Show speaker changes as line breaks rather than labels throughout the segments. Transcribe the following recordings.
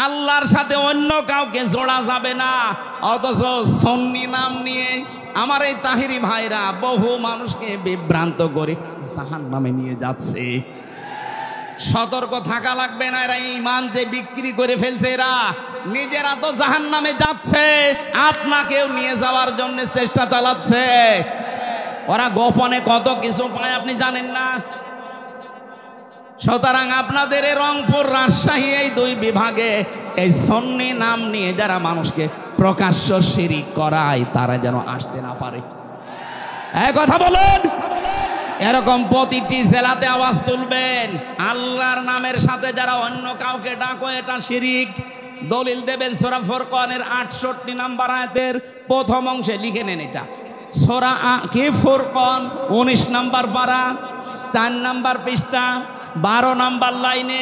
আল্লাহর সাথে অন্য কাউকে জোড়া যাবে না। অথচ সুন্নি নাম নিয়ে আমার এই তাহিরি ভাইরা বহু মানুষকে বিভ্রান্ত করে জাহান্নামে নিয়ে যাচ্ছে। সতর্ক থাকা লাগবে না, এরা ঈমান যে বিক্রি করে ফেলছে, এরা নিজেরা তো জাহান্নামে যাচ্ছে, আপনাকেও নিয়ে যাওয়ার জন্য চেষ্টা চালাচ্ছে। ওরা গোপনে কত কিছু পায় আপনি জানেন না। সুতরাং আপনাদের এই রংপুর রাজশাহী এই দুই বিভাগে এই সুন্নি নাম নিয়ে যারা মানুষকে প্রকাশ্য শিরিক করায় তারা যেন আসতে না পারে। এই কথা বলেন। এরকম প্রতিটি জেলাতে আওয়াজ তুলবেন, আল্লাহর নামের সাথে যারা অন্য কাউকে ডাকো এটা শিরিক। দলিল দেবেন সূরা ফুরকানের 68 নম্বর আয়াতের প্রথম অংশে, লিখে নেন এটা। সূরা ফুরকান 19 নম্বর পারা 4 নম্বর পৃষ্ঠা 12 নম্বর লাইনে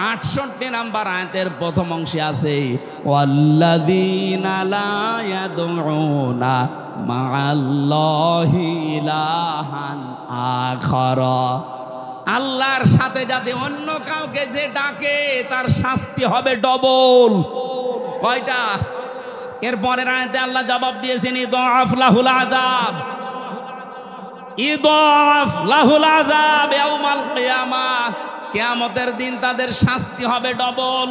68 নম্বর আয়াতের প্রথম অংশে আছে, ওয়াল্লাযীনা লা ইয়াদউনা মা'আল্লাহি ইলাহান আখারা। আল্লাহর সাথে যাতে অন্য কাউকে যে ডাকে তার শাস্তি হবে ডবল। কয়টা? এরপরের আয়াতে আল্লাহ জবাব দিয়েছেন, ইদাফ লাহুল আযাব, ইদাফ লাহুল আযাব ইয়াউমাল কিয়ামাহ, কিয়ামতের দিন তাদের শাস্তি হবে ডবল।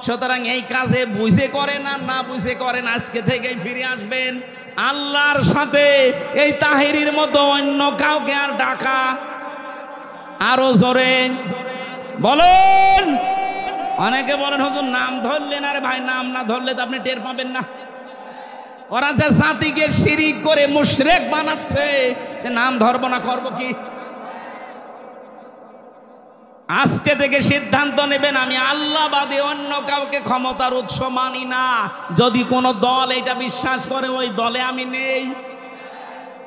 সুতরাং এই কাজে বুঝে করেন আর না বুঝে করেন, আজকে থেকেই ফিরে আসবেন। আল্লাহর সাথে এই তাহিরির মতো অন্য কাউকে আর ডাকা, আরো জোরে বলেন। অনেকে বলেন হুজুর নাম ধরলেন, আরে ভাই নাম না ধরলে তো আপনি টের পাবেন না। ওরা যে জাতিকে শিরিক করে মুশরিক বানাচ্ছে, নাম ধরবো না করবো কি? আজকে থেকে সিদ্ধান্ত নেবেন, আমি আল্লাহ বাদে অন্য কাউকে ক্ষমতার উৎস মানি না। যদি কোনো দল এটা বিশ্বাস করে ওই দলে আমি নেই।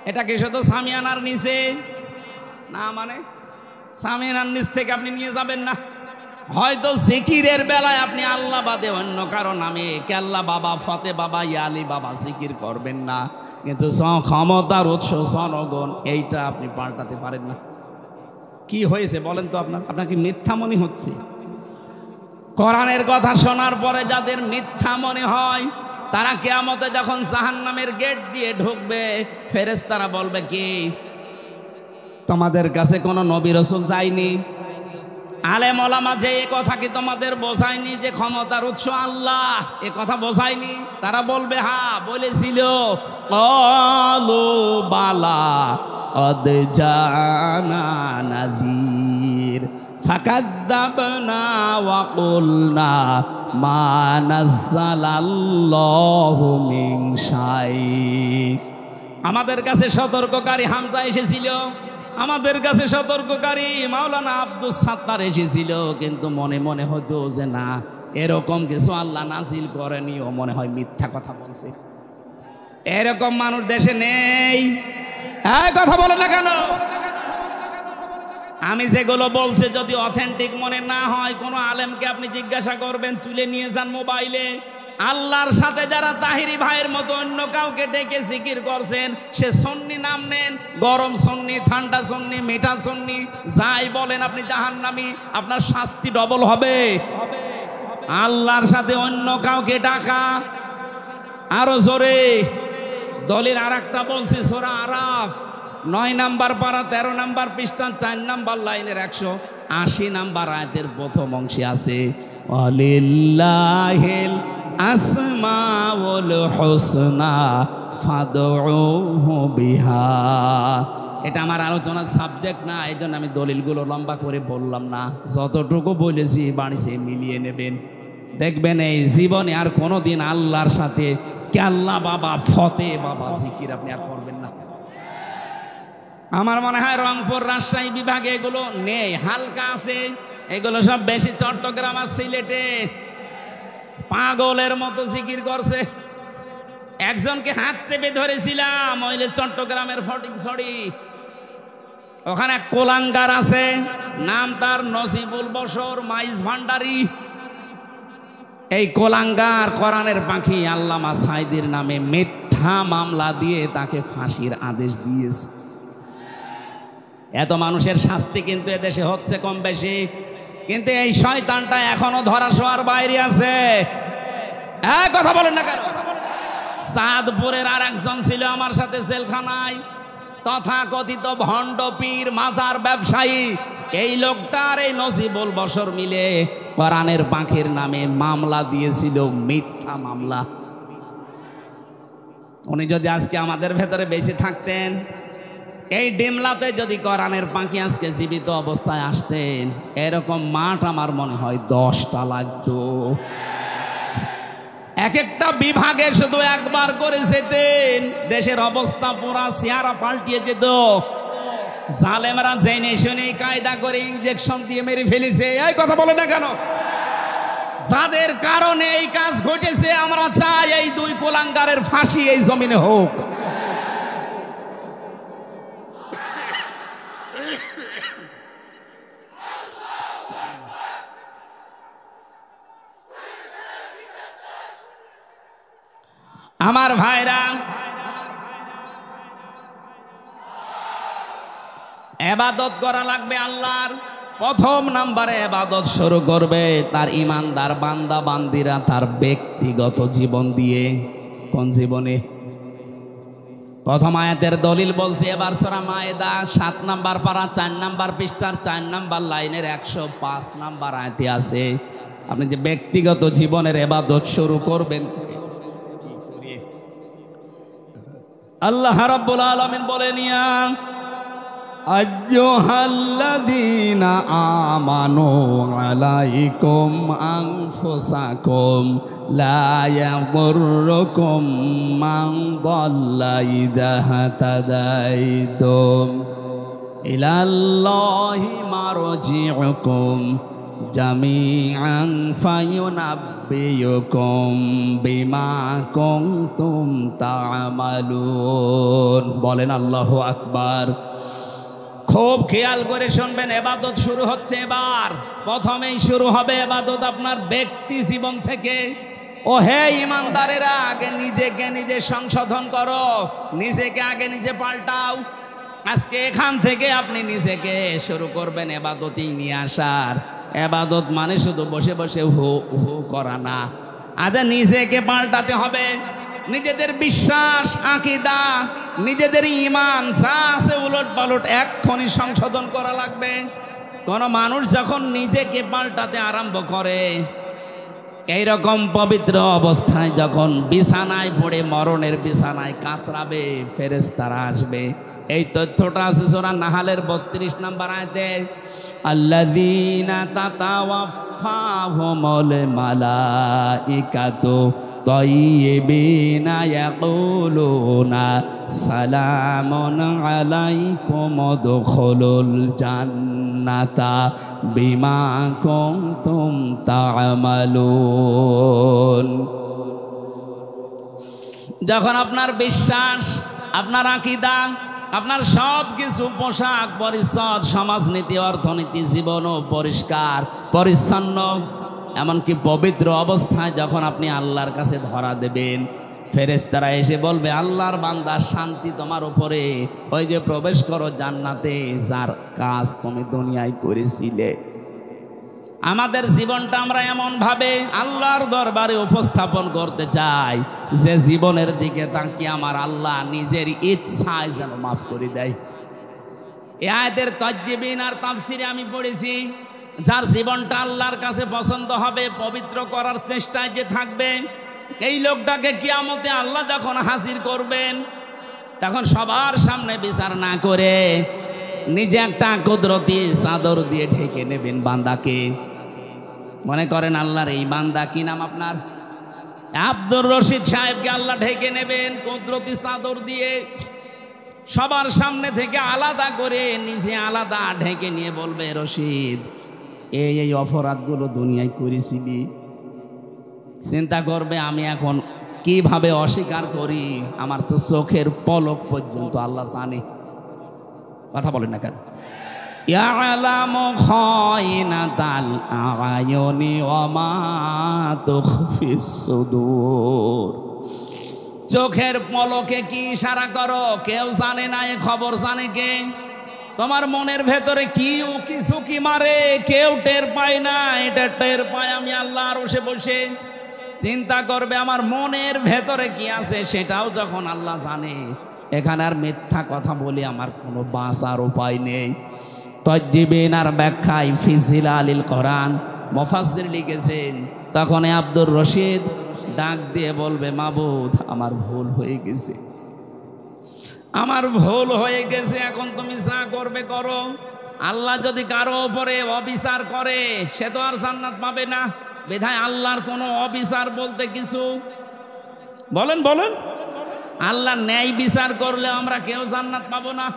এটা কি শুধু সামিয়ানার নিচে না, মানে সামিয়ানার নিচ থেকে আপনি নিয়ে যাবেন না। হয়তো জিকিরের বেলায় আপনি আল্লাহ বাদে অন্য কারো নামে কেল্লা বাবা, ফতে বাবা, ইয়ালি বাবা জিকির করবেন না, কিন্তু ক্ষমতার উৎস জনগণ এইটা আপনি পাল্টাতে পারেন না। কি হয়েছে বলেন তো? আপনার কি মিথ্যা মনে হচ্ছে? কোরআনের কথা শোনার পরে যাদের মিথ্যা মনে হয় তারা কিয়ামতে যখন জাহান্নামের গেট দিয়ে ঢুকবে, ফেরেশতারা বলবে কি, তোমাদের কাছে কোনো নবী রাসূল যায়নি? আলেম ওলামা যে এ কথা কি তোমাদের বোঝায়নি যে ক্ষমতার উৎস আল্লাহ? এ কথা বোঝায়নি? তারা বলবে হ্যাঁ বলেছিল। ক্বালু বালা قد جاءنا نذير فكذبنا وقلنا ما نزل الله من شيء। আমাদের কাছে সতর্ককারী হামজা এসেছিল, আমাদের কাছে সতর্ককারী মাওলানা আব্দুস সাত্তার এসেছিল, কিন্তু মনে মনে হতো যে না, এরকম কিছু আল্লাহ নাজিল করেনি, ও মনে হয় মিথ্যা কথা বলছে। এরকম মানুষ দেশে নেই। কথা বলে না কেন? আমি যেগুলো বলছি যদি অথেন্টিক মনে না হয়, কোনো আলেমকে আপনি জিজ্ঞাসা করবেন, তুলে নিয়ে যান মোবাইলে। আল্লাহর সাথে যারা তাহিরি ভাইয়ের মতো অন্য কাউকে ডেকে জিকির করছেন, সে সুন্নি নাম নেন, গরম সুন্নি, ঠান্ডা সুন্নি, মিঠা সুন্নি, যাই বলেন আপনি জাহান্নামী, আপনার শাস্তি ডবল হবে। আল্লাহর সাথে অন্য কাউকে ডাকা, আরো জোরে। দলের আর একটা বলছি, সূরা আরাফ 9 নম্বর পারা 13 নম্বর পৃষ্ঠা 4 নম্বর লাইনের 180 নম্বর আয়াতের প্রথম অংশে আছে, ওয়ালিল্লাহিল আসমাউল হুসনা ফাদউহু বিহা। এটা আমার আলোচনার সাবজেক্ট না, এই জন্য আমি দলিলগুলো লম্বা করে বললাম না। যতটুকু বলেছি বাড়িতে মিলিয়ে নেবেন, দেখবেন এই জীবনে আর কোনোদিন আল্লাহর সাথে আল্লাহ বাবা, ফতে বাবা জিকির আপনি আর করবেন না। আমার মনে হয় রংপুর রাজশাহী বিভাগে এগুলো নেই, হালকা আছে। এগুলো সব বেশি চট্টগ্রাম আর সিলেটে পাগলের মতো জিকির করছে। একজনকে হাত চেপে ধরেছিলাম ওই চট্টগ্রামের ফটিকছড়ি, ওখানে এক কোলাঙ্গার আছে, নাম তার নসিবুল বশর মাইজ ভান্ডারি। এই কোলাঙ্গার কোরআনের পাখি আল্লামা সাইদির নামে মিথ্যা মামলা দিয়ে তাকে ফাঁসির আদেশ দিয়েছে। এত মানুষের শাস্তি কিন্তু এদেশে হচ্ছে কম বেশি। কিন্তু এই শয়তানটা এখনো ধরা ছোঁয়ার বাইরে আছে। এক কথা বলেন না কেন? চাঁদপুরের আর একজন ছিল আমার সাথে জেলখানায়, তথাকথিত ভণ্ড পীর মাজার ব্যবসায়ী। এই লোকটার এই নজিবুল বশর মিলে কোরআনের পাখির নামে মামলা দিয়েছিল, মিথ্যা মামলা। উনি যদি আজকে আমাদের ভেতরে বেশি থাকতেন, এই ডিমলাতে যদি কোরআনের পাখি আজকে জীবিত অবস্থায় আসতেন, এরকম মাঠ আমার মনে হয় 10টা লাগতো। এক একটা বিভাগে শুধু একবার করে যেতেন, দেশের অবস্থা পুরা চেহারা পাল্টিয়ে যেত। জালেমরা জেনে শুনে কায়দা করে ইনজেকশন দিয়ে মেরে ফেলেছে। এই কথা বলে না কেন? যাদের কারণে এই কাজ ঘটেছে, আমরা চাই এই দুই কুলাঙ্গারের ফাঁসি এই জমিনে হোক। আমার ভাইরা, ইবাদত করা লাগবে আল্লাহর। প্রথম নাম্বারে ইবাদত শুরু করবে তার ইমানদার বান্দা বান্দিরা তার ব্যক্তিগত জীবন দিয়ে। কোন জীবনে? প্রথম আয়াতের দলিল বলছি এবার সূরা মায়েদা 7 নাম্বার পারা 4 নাম্বার পৃষ্ঠার 4 নাম্বার লাইনের 105 নাম্বার আয়াতে আছে। আপনি যে ব্যক্তিগত জীবনের ইবাদত শুরু করবেন, আল্লাহ রাব্বুল আলামিন বলেন, ইয়া আইয়ুহাল্লাযীনা আমানু আলাইকুম আনফুসাকুম লা ইয়াদুররুকুম মান দাল্লা ইযা হাতাদাইতুম ইলাল্লাহি মারজিউকুম জামিআন ফায়ুনাব্বিয়ুকুম বিমা কুনতুম তা'মালুন। বলেন আল্লাহু আকবার। খুব খেয়াল করে শুনবেন, ইবাদত শুরু হচ্ছে এবার। প্রথমেই শুরু হবে ইবাদত আপনার ব্যক্তি জীবন থেকে। ও হে ইমানদারেরা, আগে নিজেকে নিজে সংশোধন করো, নিজেকে আগে নিজে পাল্টাও। আজকে এখান থেকে আপনি নিজেকে শুরু করবেন ইবাদতেই নিয়ে আসার। ইবাদত মানে শুধু বসে বসে হু হু করা না, আজ নিজেকে পাল্টাতে হবে। নিজেদের বিশ্বাস, আকীদা, নিজেদের ঈমান যা আছে উলট পালট এক্ষুনি সংশোধন করা লাগবে। কোন মানুষ যখন নিজেকে পাল্টাতে আরম্ভ করে, এইরকম পবিত্র অবস্থায় যখন বিছানায় পড়ে মরণের বিছানায় কাতরাবে, ফেরেশতারা আসবে। এই তথ্যটা আছে সূরা নাহালের 32 নম্বর আয়াতে, আল্লাযীনা তাতাওয়াফাহুমুল মালাইকাতু তাইয়্যিবিনা ইয়াকুলুনা সালামুন আলাইকুম উদখুলুল জান্নাতা বিমা কুনতুম তা'মালুন। যখন আপনার বিশ্বাস, আপনার আকীদা, আপনার সব কিছু পোশাক পরিচ্ছদ, সমাজনীতি, অর্থনীতি, জীবনও পরিষ্কার পরিচ্ছন্ন, এমনকি পবিত্র অবস্থায় যখন আপনি আল্লাহর কাছে ধরা দেবেন, ফেরেশতারা এসে বলবে, আল্লাহর বান্দা শান্তি তোমার উপরে, ওই যে প্রবেশ করো জান্নাতে, যার কাজ তুমি দুনিয়ায় করেছিলে। আমাদের জীবনটা আমরা এমন ভাবে আল্লাহর দরবারে উপস্থাপন করতে চাই যে জীবনের দিকে তাকিয়ে আমার আল্লাহ নিজের ইচ্ছায় যেন মাফ করে দেয়। এই আয়াতের তাজ্জিবিন আর তাফসিরে আমি পড়েছি, যার জীবনটা আল্লাহর কাছে পছন্দ হবে, পবিত্র করার চেষ্টায় যে থাকবে, এই লোকটাকে কিয়ামতে আল্লাহ যখন হাজির করবেন, তখন সবার সামনে বিচার না করে নিজে একটা কুদরতি চাদর দিয়ে ঢেকে নেবেন বান্দাকে। মনে করেন আল্লাহর এই বান্দা, কি নাম আপনার? আব্দুর রশিদ সাহেবকে আল্লাহ ঢেকে নেবেন কুদরতি চাদর দিয়ে, সবার সামনে থেকে আলাদা করে নিজে আলাদা ঢেকে নিয়ে বলবে, রশিদ এই এই অপরাধগুলো দুনিয়ায় করেছিলি। চিন্তা করবে আমি এখন কিভাবে অস্বীকার করি, আমার তো চোখের পলক পর্যন্ত আল্লাহ জানে। কথা বলেন না কেন? ইয়ালামু খায়িনাতাল আ'য়ুনি ওয়া মা তুখফিস সুদূর। চোখের পলকে কি ইশারা করো কেউ জানে না, এ খবর জানে কে? তোমার মনের ভেতরে কি কিছু কি মারে কেউ টের পায় না, এটা টের পায় আমি আল্লাহ আরশে বসে। চিন্তা করবে আমার মনের ভেতরে কি আছে সেটাও যখন আল্লাহ জানে, এখানে আর মিথ্যা কথা বলি আমার কোনো বাঁচার উপায় নেই। তজ্জিবিন আর ব্যাখ্যায় ফি জিলালিল কোরআন মুফাসসির লিখেছেন, তখন আব্দুর রশিদ ডাক দিয়ে বলবে, মাবুদ আমার ভুল হয়ে গেছে, আমার ভুল হয়ে গেছে, এখন তুমি যা করবে করো। আল্লাহ যদি কারো উপরে অবিচার করে সে তো আর জান্নাত পাবে না। বিধায় আল্লাহর কোনো অবিচার বলতে কিছু বলেন বলেন, আল্লাহ ন্যায় বিচার করলে আমরা কেউ জান্নাত পাবো না।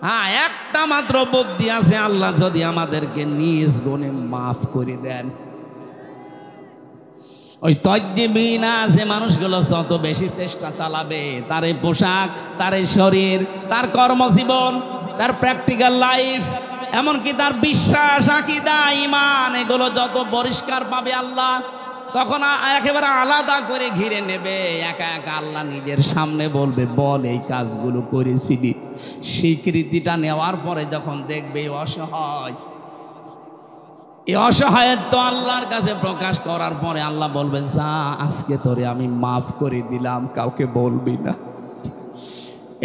হ্যাঁ, একটা মাত্র বুদ্ধি আছে, আল্লাহ যদি আমাদেরকে নিজ গুণে মাফ করে দেন। ওই তজ্জিবিনা যে মানুষগুলো যত বেশি চেষ্টা চালাবে, তার এই পোশাক, তার এই শরীর, তার কর্মজীবন, তার প্র্যাকটিক্যাল লাইফ, এমনকি তার বিশ্বাস, আকীদা, ঈমান, এগুলো যত পরিষ্কার পাবে আল্লাহ, তখন একেবারে আলাদা করে ঘিরে নেবে। একা একা আল্লাহ নিজের সামনে বলবে, বল এই কাজগুলো করেছিলি। স্বীকৃতিটা নেওয়ার পরে যখন দেখবে অসহায়, এই অসহায়ত্ব আল্লাহর কাছে প্রকাশ করার পরে আল্লাহ বলবেন, যা আজকে তোরে আমি মাফ করে দিলাম, কাউকে বলবি না।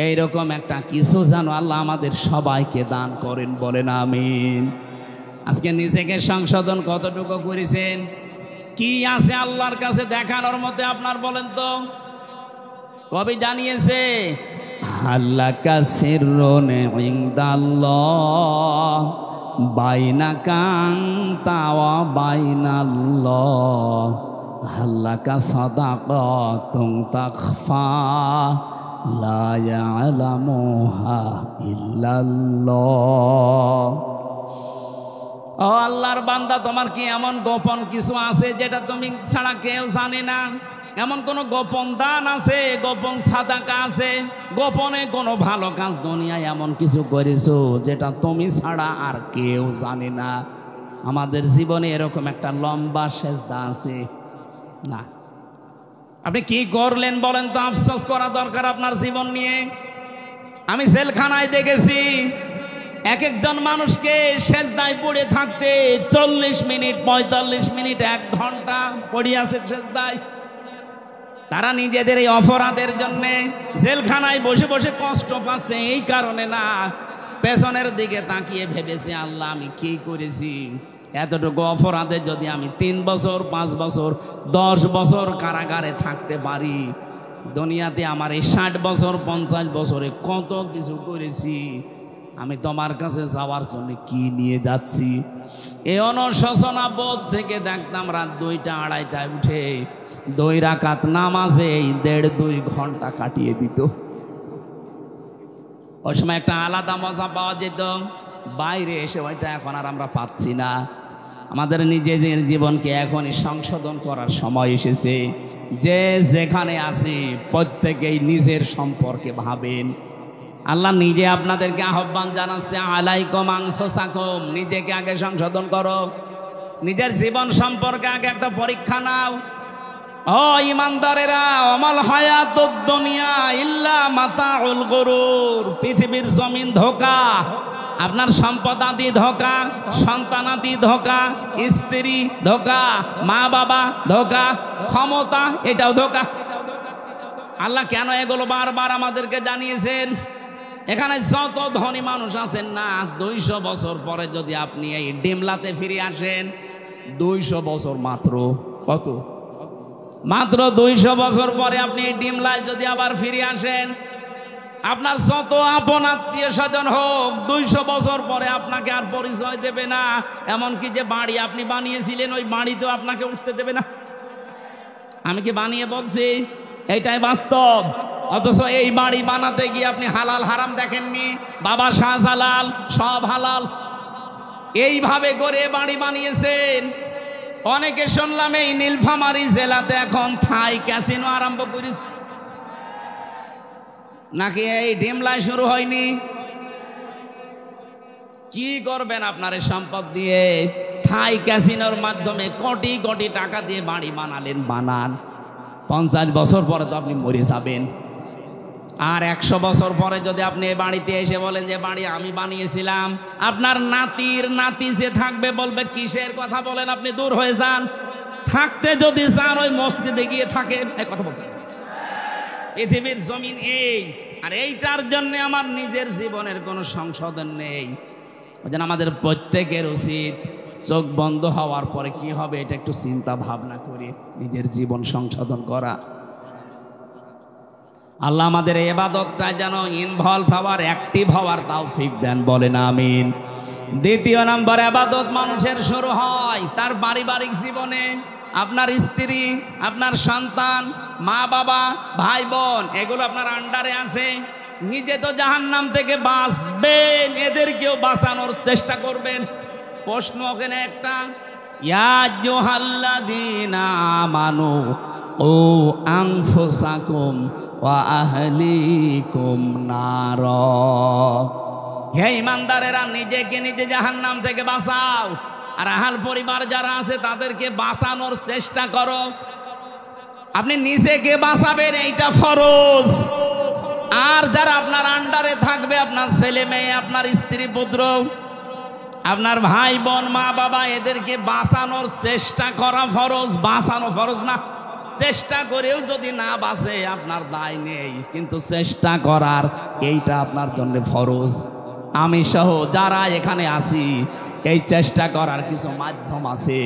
এইরকম একটা কিছু যেন আল্লাহ আমাদের সবাইকে দান করেন, বলেন আমিন। আজকে নিজেকে সংশোধন কতটুকু করেছেন, কি আছে আল্লাহর কাছে দেখানোর মধ্যে আপনার বলেন তো? কবি জানিয়েছে, আল্লাহ কাসিরুনে ইনদাল্লাহ বাইনাকাং তাওয়া বাইনাল্লাহ হাল্লাকা সাদাকাতুন তাখফা লা ইয়ালামুহা ইল্লাল্লাহ। ও আল্লাহর বান্দা, তোমার কি এমন গোপন কিছু আছে যেটা তুমি ছাড়া কেউ জানে না? এমন কোনো গোপন দান আছে, গোপন সাদাকা আছে, গোপনে কোনো ভালো কাজ দুনিয়ায় এমন কিছু করেছো যেটা তুমি ছাড়া আর কেউ জানে না? আমাদের জীবনে এরকম একটা লম্বা সেজদা আছে না? আপনি কি করলেন বলেন তো? আফসোস করা দরকার আপনার জীবন নিয়ে। আমি জেলখানায় দেখেছি এক একজন মানুষকে সেজদায় পড়ে থাকতে 40 মিনিট, 45 মিনিট, 1 ঘন্টা পড়ে আছে সেজদায়। তারা নিজেদের এই অপরাধের জন্য জেলখানায় বসে বসে কষ্ট পাচ্ছে, এই কারণে না, পেছনের দিকে তাকিয়ে ভেবেছে, আল্লাহ আমি কি করেছি? এতটুকু অপরাধে যদি আমি 3 বছর, 5 বছর, 10 বছর কারাগারে থাকতে পারি, দুনিয়াতে আমার এই 60 বছর, 50 বছরে কত কিছু করেছি, আমি তোমার কাছে যাওয়ার জন্য কি নিয়ে যাচ্ছি? এই অনুশোচনা বোধ থেকে দেখতাম রাত 2টা, 2:30টায় উঠে 2 রাকাত নামাজে 1.5-2 ঘন্টা কাটিয়ে দিত। ওই সময় একটা আলাদা মজা পাওয়া যেত, বাইরে এসে ওইটা এখন আর আমরা পাচ্ছি না। আমাদের নিজেদের জীবনকে এখনই সংশোধন করার সময় এসেছে। যে যেখানে আছি প্রত্যেকেই নিজের সম্পর্কে ভাবেন। আল্লাহ নিজে আপনাদেরকে আহ্বান জানাচ্ছে, আলাইকুম আনফুসাকুম, নিজেকে আগে সংশোধন করো, নিজের জীবন সম্পর্কে আগে একটা পরীক্ষা নাও। ও ইমানদারেরা, আমাল হায়াতুদ দুনিয়া ইল্লা মাতাউল গুরুর, পৃথিবীর জমিন ধোঁকা, আপনার সম্পদ আদি ধোঁকা, সন্তান আদি ধোঁকা, স্ত্রী ধোঁকা, মা বাবা ধোঁকা, ক্ষমতা এটাও ধোঁকা। আল্লাহ কেন এগুলো বারবার আমাদেরকে জানিয়েছেন? এখানে যত ধনী মানুষ আছেন না, 200 বছর পরে যদি আপনি এই ডিমলাতে ফিরে আসেন, 200 বছর মাত্র, কত? মাত্র 200 বছর পরে আপনি এই ডিমলায় যদি আবার ফিরে আসেন, আপনার যত আপন আত্মীয় স্বজন হোক, 200 বছর পরে আপনাকে আর পরিচয় দেবে না। এমনকি যে বাড়ি আপনি বানিয়েছিলেন, ওই বাড়িতেও আপনাকে উঠতে দেবে না। আমি কি বানিয়ে বলছি? এইটাই বাস্তব। অথচ এই বাড়ি বানাতে গিয়ে আপনি হালাল হারাম দেখেননি। বাবা শাহজালাল সব হালাল, এইভাবে করে বাড়ি বানিয়েছেন। অনেকে শুনলাম এই নীলফামারী জেলাতে এখন থাই ক্যাসিনো আরম্ভ করেছে, নাকি এই ডিমলায় শুরু হয়নি? কি করবেন আপনার এই সম্পদ দিয়ে? থাই ক্যাসিনোর মাধ্যমে কোটি কোটি টাকা দিয়ে বাড়ি বানালেন, বানান, 50 বছর পরে তো আপনি মরে যাবেন। আর 100 বছর পরে যদি আপনি এই বাড়িতে এসে বলেন যে বাড়ি আমি বানিয়েছিলাম, আপনার নাতির নাতি যে থাকবে বলবে কিসের কথা বলেন আপনি, দূর হয়ে যান। থাকতে যদি চান ওই মসজিদে গিয়ে থাকেন। এই কথা বলছেন। পৃথিবীর জমিন এই, আর এইটার জন্য আমার নিজের জীবনের কোনো সংশোধন নেই। ওই জন্য আমাদের প্রত্যেকের উচিত চোখ বন্ধ হওয়ার পরে কি হবে এটা একটু চিন্তা ভাবনা করে নিজের জীবন সংশোধন করা। আল্লাহ আমাদের ইবাদতটা যেন ইনভলভ হওয়ার, অ্যাক্টিভ হওয়ার তৌফিক দেন, বলেন আমিন। দ্বিতীয় নম্বর, ইবাদত মানুষের শুরু হয় তার পারিবারিক জীবনে। আপনার স্ত্রী, আপনার সন্তান, মা বাবা, ভাই বোন, এগুলো আপনার আন্ডারে আছে। নিজে তো জাহান্নাম থেকে বাঁচবেন, এদেরকেও বাঁচানোর চেষ্টা করবেন। প্রশ্ন ওখানে একটা, ইয়া আইয়ুহাল্লাযীনা আমানু ও আনফুসাকুম ওয়া আহলিকুম নার। হে ঈমানদারেরা, নিজেকে নিজে জাহান্নাম থেকে বাঁচাও, আর আহল পরিবার যারা আছে তাদেরকে বাঁচানোর চেষ্টা করো। আপনি নিজেকে বাঁচাবেন, এইটা ফরজ। আর যারা আপনার আন্ডারে থাকবে, আপনার ছেলে মেয়ে, আপনার স্ত্রী পুত্র, আপনার ভাই বোন, মা বাবা, এদেরকে বাঁচানোর চেষ্টা করা ফরজ। বাঁচানো ফরজ না, চেষ্টা করেও যদি না বাঁচে আপনার দায় নেই, কিন্তু চেষ্টা করার এইটা আপনার জন্য ফরজ। আমি সহ যারা এখানে আছি, এই চেষ্টা করার কিছু মাধ্যম আছে।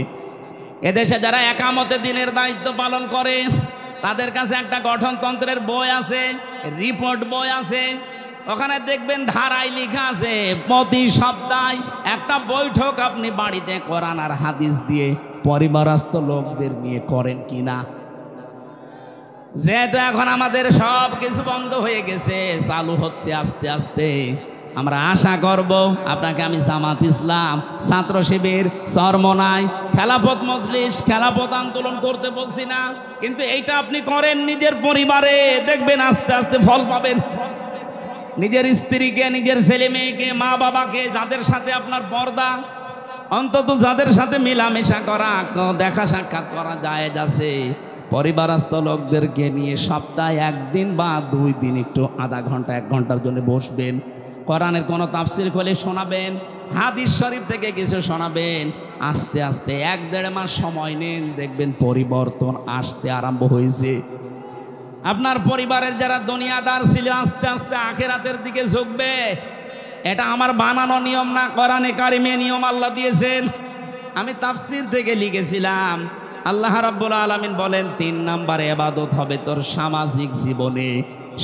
এদেশে যারা একামতে দিনের দায়িত্ব পালন করে তাদের কাছে একটা গঠনতন্ত্রের বই আছে, রিপোর্ট বই আছে। ওখানে দেখবেন ধারায় লেখা আছে প্রতি সপ্তাহে একটা বৈঠক আপনি বাড়িতে কোরআন আর হাদিস দিয়ে পরিবারস্থ লোকদের নিয়ে করেন কিনা। যেহেতু এখন আমাদের সব কিছু বন্ধ হয়ে গেছে, চালু হচ্ছে আস্তে আস্তে। আমরা আশা করব আপনাকে আমি জামাত ইসলাম, ছাত্র শিবির, চরমনাই, খেলাফত মজলিস, খেলাফত আন্দোলন করতে বলছি না, কিন্তু এইটা আপনি করেন নিজের পরিবারে, দেখবেন আস্তে আস্তে ফল পাবেন। নিজের স্ত্রীকে, নিজের ছেলে মেয়েকে, মা বাবাকে, যাদের সাথে আপনার পর্দা, অন্তত যাদের সাথে মেলামেশা করা, দেখা সাক্ষাৎ করা যায় আছে, পরিবারস্থ লোকদেরকে নিয়ে সপ্তাহে 1 দিন বা 2 দিন একটু আধা ঘন্টা 1 ঘন্টার জন্য বসবেন। কোরআনের কোনো তাফসির খুলে শোনাবেন, হাদিস শরীফ থেকে কিছু শোনাবেন। আস্তে আস্তে 1-1.5 মাস সময় নেন, দেখবেন পরিবর্তন আসতে আরম্ভ হয়েছে। আপনার পরিবারের যারা দুনিয়াদার ছিল আস্তে আস্তে আখিরাতের দিকে ঝুঁকবে। এটা আমার বানানো নিয়ম না, কোরআনে কারিমে নিয়ম আল্লাহ দিয়েছেন। আমি তাফসির থেকে লিখেছিলাম, আল্লাহ রাব্বুল আলামিন বলেন 3 নম্বরে ইবাদত হবে তোর সামাজিক জীবনে।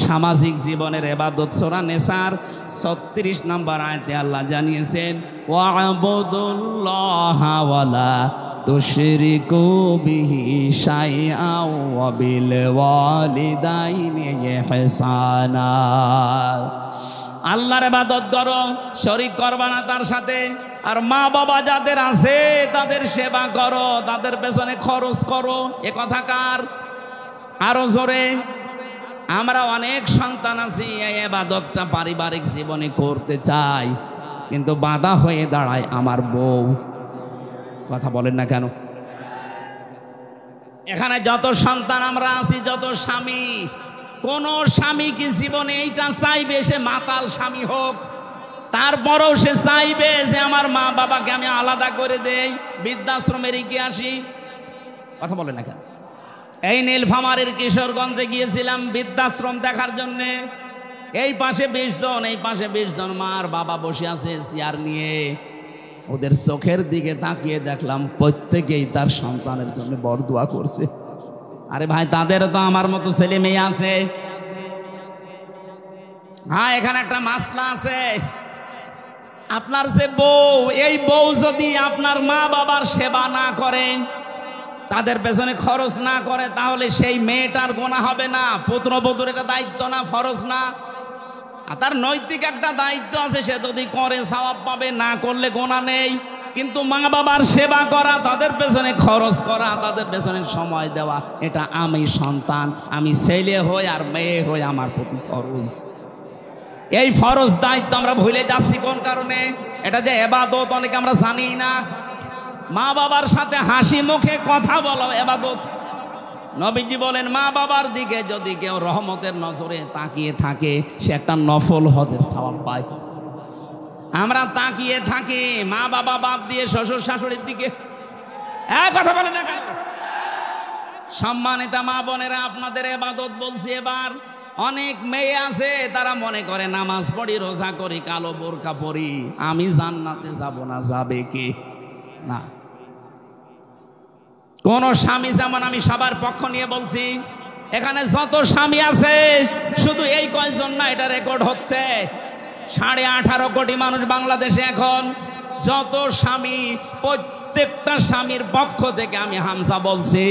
সামাজিক জীবনের ইবাদত সূরা নিসার 36 নম্বর আয়াতে আল্লাহ জানিয়েছেন, ওয়া'বুদুল্লাহা ওয়ালা তুশরিকু বিহি শাইআন ওয়া বিল ওয়ালিদাইনি ইহসানা। আল্লাহর ইবাদত করো, শরীক করবা না তার সাথে। আর মা বাবা যাদের আছে তাদের সেবা করো, তাদের পেছনে খরচ করো। এ কথা কার? আরো জোরে। আমরা অনেক সন্তান আছি, এই ইবাদতটা পারিবারিক জীবনে করতে চাই, কিন্তু বাধা হয়ে দাঁড়ায় আমার বউ। কথা বলেন না কেন? এখানে যত সন্তান আমরা আছি, যত স্বামী, কোন স্বামী কি জীবনে এইটা চাইবে সে মাতাল স্বামী হোক? তারপরেও সে চাইবে যে আমার মা বাবাকে আমি আলাদা করে দেই, বৃদ্ধাশ্রমে রেখে আসি। কথা বলেন না কেন? এই নীলফামারীর কিশোরগঞ্জে গিয়েছিলাম বৃদ্ধাশ্রম দেখার জন্য। এই পাশে 20 জন, এই পাশে 20 জন মার বাবা বসে আছে চেয়ার নিয়ে। ওদের চোখের দিকে তাকিয়ে দেখলাম প্রত্যেকেই তার সন্তানের জন্য বরদোয়া করছে। আরে ভাই, তাদেরও তো আমার মতো ছেলে মেয়ে আছে। হ্যাঁ, এখানে একটা মাসলা আছে। আপনার যে বউ, এই বউ যদি আপনার মা বাবার সেবা না করে, তাদের পেছনে খরচ না করে, তাহলে সেই মেয়েটার গুনাহ হবে না? পুত্রবধূর এটা দায়িত্ব না, ফরজ না? আর তার নৈতিক একটা দায়িত্ব আছে, সে যদি করে সওয়াব পাবে, না করলে গুনাহ নেই। কিন্তু মা বাবার সেবা করা, তাদের পেছনে খরচ করা, তাদের পেছনে সময় দেওয়া, এটা আমি সন্তান, আমি ছেলে হই আর মেয়ে হই, আমার প্রতি ফরজ। এই ফরজ দায়িত্ব আমরা ভুলে যাচ্ছি কোন কারণে? এটা যে ইবাদত অনেকে আমরা জানি না। মা বাবার সাথে হাসি মুখে কথা বলা ইবাদত। নবীজি বলেন মা বাবার দিকে যদি কেউ রহমতের নজরে তাকিয়ে থাকে সে একটা নফল হজের সওয়াব পায়। আমরা তাকিয়ে থাকি মা বাবা বাদ দিয়ে শ্বশুর শাশুড়ির দিকে। কথা বলে না। সম্মানিত মা বোনেরা, আপনাদের ইবাদত বলছি। এবার অনেক মেয়ে আছে তারা মনে করে নামাজ পড়ি, রোজা করি, কালো বোরকা পরি, আমি জান্নাতে যাব না। যাবে কে? না। কোন স্বামী, যেমন আমি সবার পক্ষ নিয়ে বলছি, এখানে যত স্বামী আছে শুধু এই কয়জন না, এটা রেকর্ড হচ্ছে। 18.5 কোটি মানুষ বাংলাদেশে এখন। যত স্বামী, প্রত্যেকটা স্বামীর পক্ষ থেকে আমি হামজা বলছি,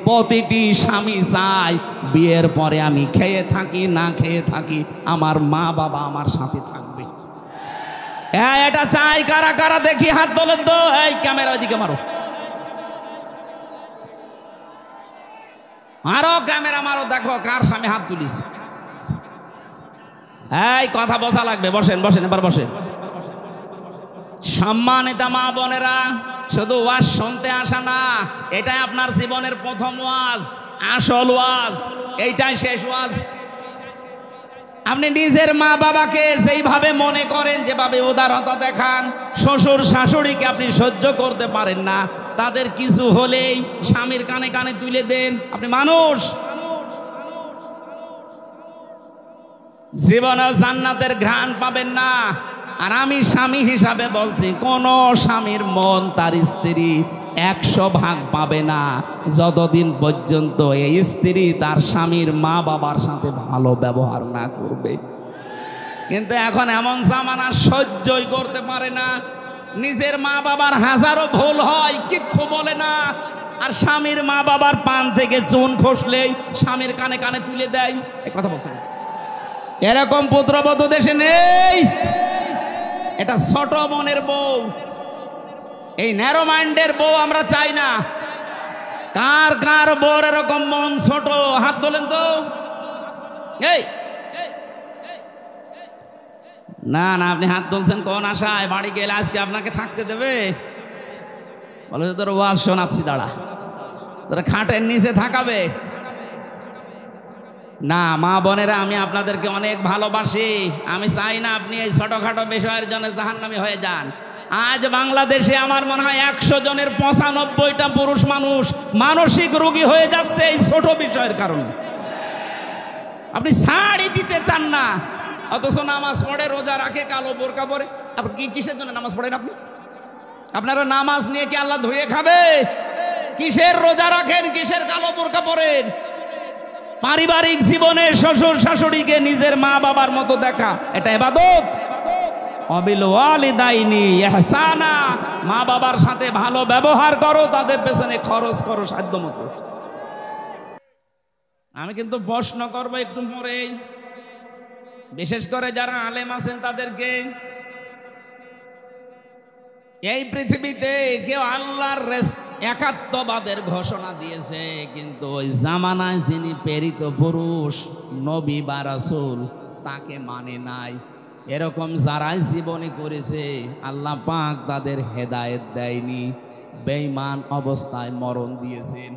প্রতিটি স্বামী চায় বিয়ের পরে আমি খেয়ে থাকি না খেয়ে থাকি আমার মা বাবা আমার সাথে থাকবে। এটা চাই কারা কারা দেখি হাত তোলেন তো। এই ক্যামেরা ওইদিকে মারো, আরো ক্যামেরা মারো, দেখো কার স্বামী হাত তুলিস। এই কথা বসা লাগবে। বসেন বসেন, এবার বসেন। সম্মানিত মা বোনেরা, শুধু ওয়াজ শুনতে আসা না, এটাই আপনার জীবনের প্রথম ওয়াজ, আসল ওয়াজ, এইটাই শেষ ওয়াজ। আপনি নিজের মা বাবাকে যেইভাবে মনে করেন, যেভাবে উদারতা দেখান, শ্বশুর শাশুড়িকে আপনি সহ্য করতে পারেন না, তাদের কিছু হলেই স্বামীর কানে কানে তুলে দেন। আপনি মানুষ, জীবনে জান্নাতের ঘ্রাণ পাবেন না। আর আমি স্বামী হিসাবে বলছি, কোন স্বামীর মন তার স্ত্রী 100% পাবে না যতদিন পর্যন্ত এই স্ত্রী তার স্বামীর মা বাবার সাথে ভালো ব্যবহার না করবে। কিন্তু এখন এমন জামানা, সহ্যই করতে পারে না। নিজের মা বাবার হাজারো ভুল হয়, কিচ্ছু বলে না। আর স্বামীর মা বাবার পান থেকে চুন খসলেই স্বামীর কানে কানে তুলে দেয়। এই কথা বলছেন, এরকম পুত্রবধূ দেশে নেই। এটা ছোট মনের বউ, এই ন্যারো মাইন্ডের বউ আমরা চাই না। কার কার বউর এরকম মন ছোট? হাত তোলেন তো। এই না না, আপনি হাত তুলছেন কোন আশায়? বাড়ি গেলে আজকে আপনাকে থাকতে দেবে? বলে তোর ওয়াজ শোনাচ্ছি, দাঁড়া, তোরা খাটের নিচে থাকাবে না। মা বোনেরা, আমি আপনাদেরকে অনেক ভালোবাসি। আমি চাই না আপনি এই ছোটখাটো বিষয়ের জন্য জাহান্নামী হয়ে যান। আজ বাংলাদেশে আমার মনে হয় 100 জনের 95টা পুরুষ মানুষ মানসিক রোগী হয়ে যাচ্ছে এই ছোট বিষয়ের কারণে। আপনি ছাড়ই দিতে চান না, অথচ নামাজ পড়ে, রোজা রাখে, কালো বোরকা পরে। আপনি কিসের জন্য নামাজ পড়েন? আপনারা নামাজ নিয়ে কি আল্লাহ ধুয়ে খাবে? কিসের রোজা রাখেন, কিসের কালো বোরকা পরেন? পারিবারিক জীবনে শ্বশুর শাশুড়িকে নিজের মা বাবার মতো দেখা, এটা ইবাদত। অবিল ওয়ালিদাইনি ইহসানা, মা বাবার সাথে ভালো ব্যবহার করো, তাদের পেছনে খরচ করো সাধ্য মতো। আমি কিন্তু প্রশ্ন করবো একটু পরেই, বিশেষ করে যারা আলেম আছেন তাদেরকে। এই পৃথিবীতে কেউ আল্লাহর একাত্মবাদের ঘোষণা দিয়েছে, কিন্তু ওই জামানায় যিনি প্রেরিত পুরুষ, নবী বা রাসূল, তাকে মানে নাই। এরকম যারাই জীবনে করেছে, আল্লাহ পাক তাদের হেদায়েত দেয়নি, বেঈমান অবস্থায় মরণ দিয়েছেন।